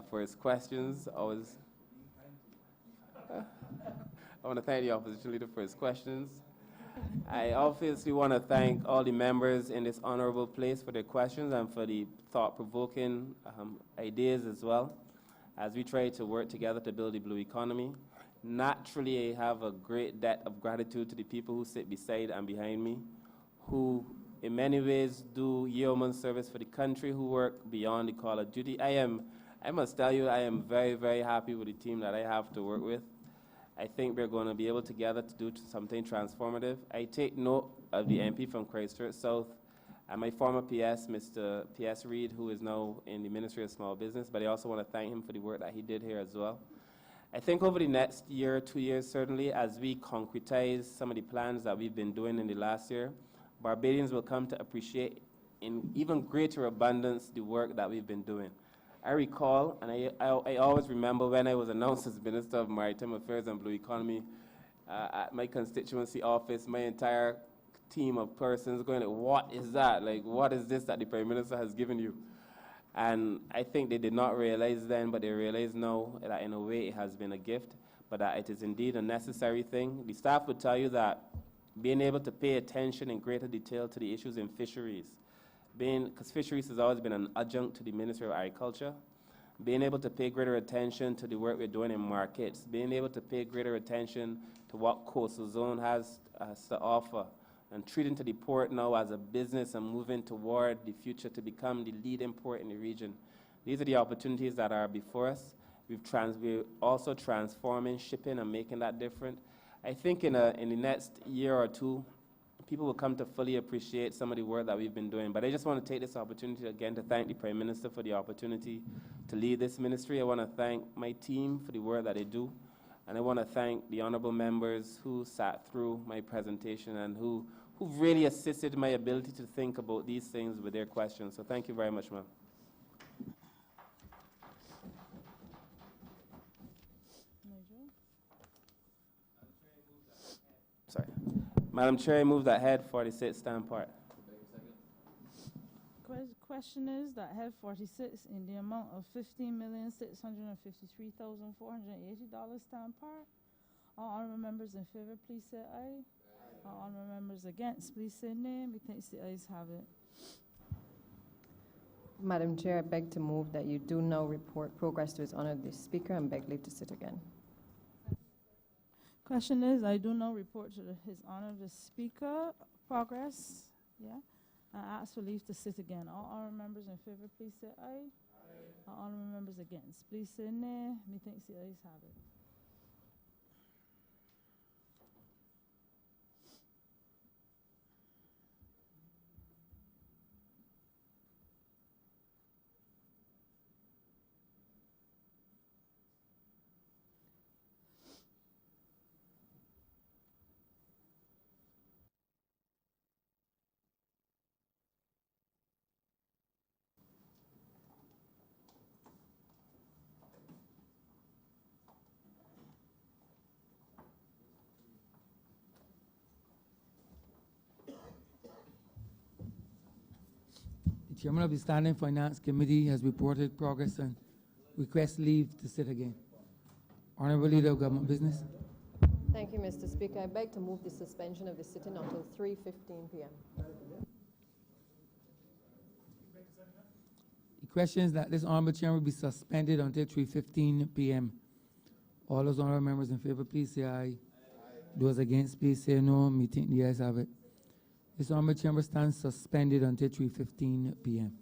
for his questions. I want to thank the Opposition Leader for his questions. I obviously want to thank all the members in this honorable place for their questions and for the thought-provoking ideas as well, as we try to work together to build the blue economy. Naturally, I have a great debt of gratitude to the people who sit beside and behind me, who in many ways do yeoman service for the country, who work beyond the call of duty. I must tell you, I am very, very happy with the team that I have to work with. I think we're going to be able together to do something transformative. I take note of the MP from Christchurch South and my former PS, Mr. P.S. Reid, who is now in the Ministry of Small Business, but I also want to thank him for the work that he did here as well. I think over the next year, 2 years, certainly, as we concretize some of the plans that we've been doing in the last year, Barbadians will come to appreciate in even greater abundance the work that we've been doing. I recall, and I always remember when I was announced as Minister of Maritime Affairs and Blue Economy at my constituency office, my entire team of persons going, like, what is that? Like, what is this that the Prime Minister has given you? And I think they did not realize then, but they realize now that in a way it has been a gift, but that it is indeed a necessary thing. The staff would tell you that being able to pay attention in greater detail to the issues in fisheries, because fisheries has always been an adjunct to the Ministry of Agriculture, being able to pay greater attention to the work we're doing in markets, being able to pay greater attention to what Coastal Zone has to offer, and treating to the port now as a business and moving toward the future to become the leading port in the region. These are the opportunities that are before us. We're also transforming shipping and making that different. I think in the next year or two, people will come to fully appreciate some of the work that we've been doing. But I just want to take this opportunity again to thank the Prime Minister for the opportunity to lead this ministry. I want to thank my team for the work that they do. And I want to thank the honourable members who sat through my presentation and who really assisted my ability to think about these things with their questions. So thank you very much, ma'am. Sorry. Madam Chair, I move that head 46 stand part. Question is that head 46 in the amount of $15,653,480 stand part. All honourable members in favor, please say aye. All honourable members against, please say nay. Methinks the ayes have it. Madam Chair, I beg to move that you do now report progress to His Honour the Speaker and beg leave to sit again. Question is, I do now report to His Honour the Speaker progress. Yeah. I ask for leave to sit again. All honourable members in favor, please say aye. All honourable members against, please say nay. Methinks the ayes have it. The Chairman of the Standing Finance Committee has reported progress and requests leave to sit again. Honourable Leader of Government Business. Thank you, Mr. Speaker. I beg to move the suspension of the sitting until 3:15 p.m. The question is that this honourable chairman will be suspended until 3:15 p.m. All those honourable members in favour, please say aye. Those against, please say no. Meeting the ayes have it. This honourable chamber stands suspended until 3:15 p.m.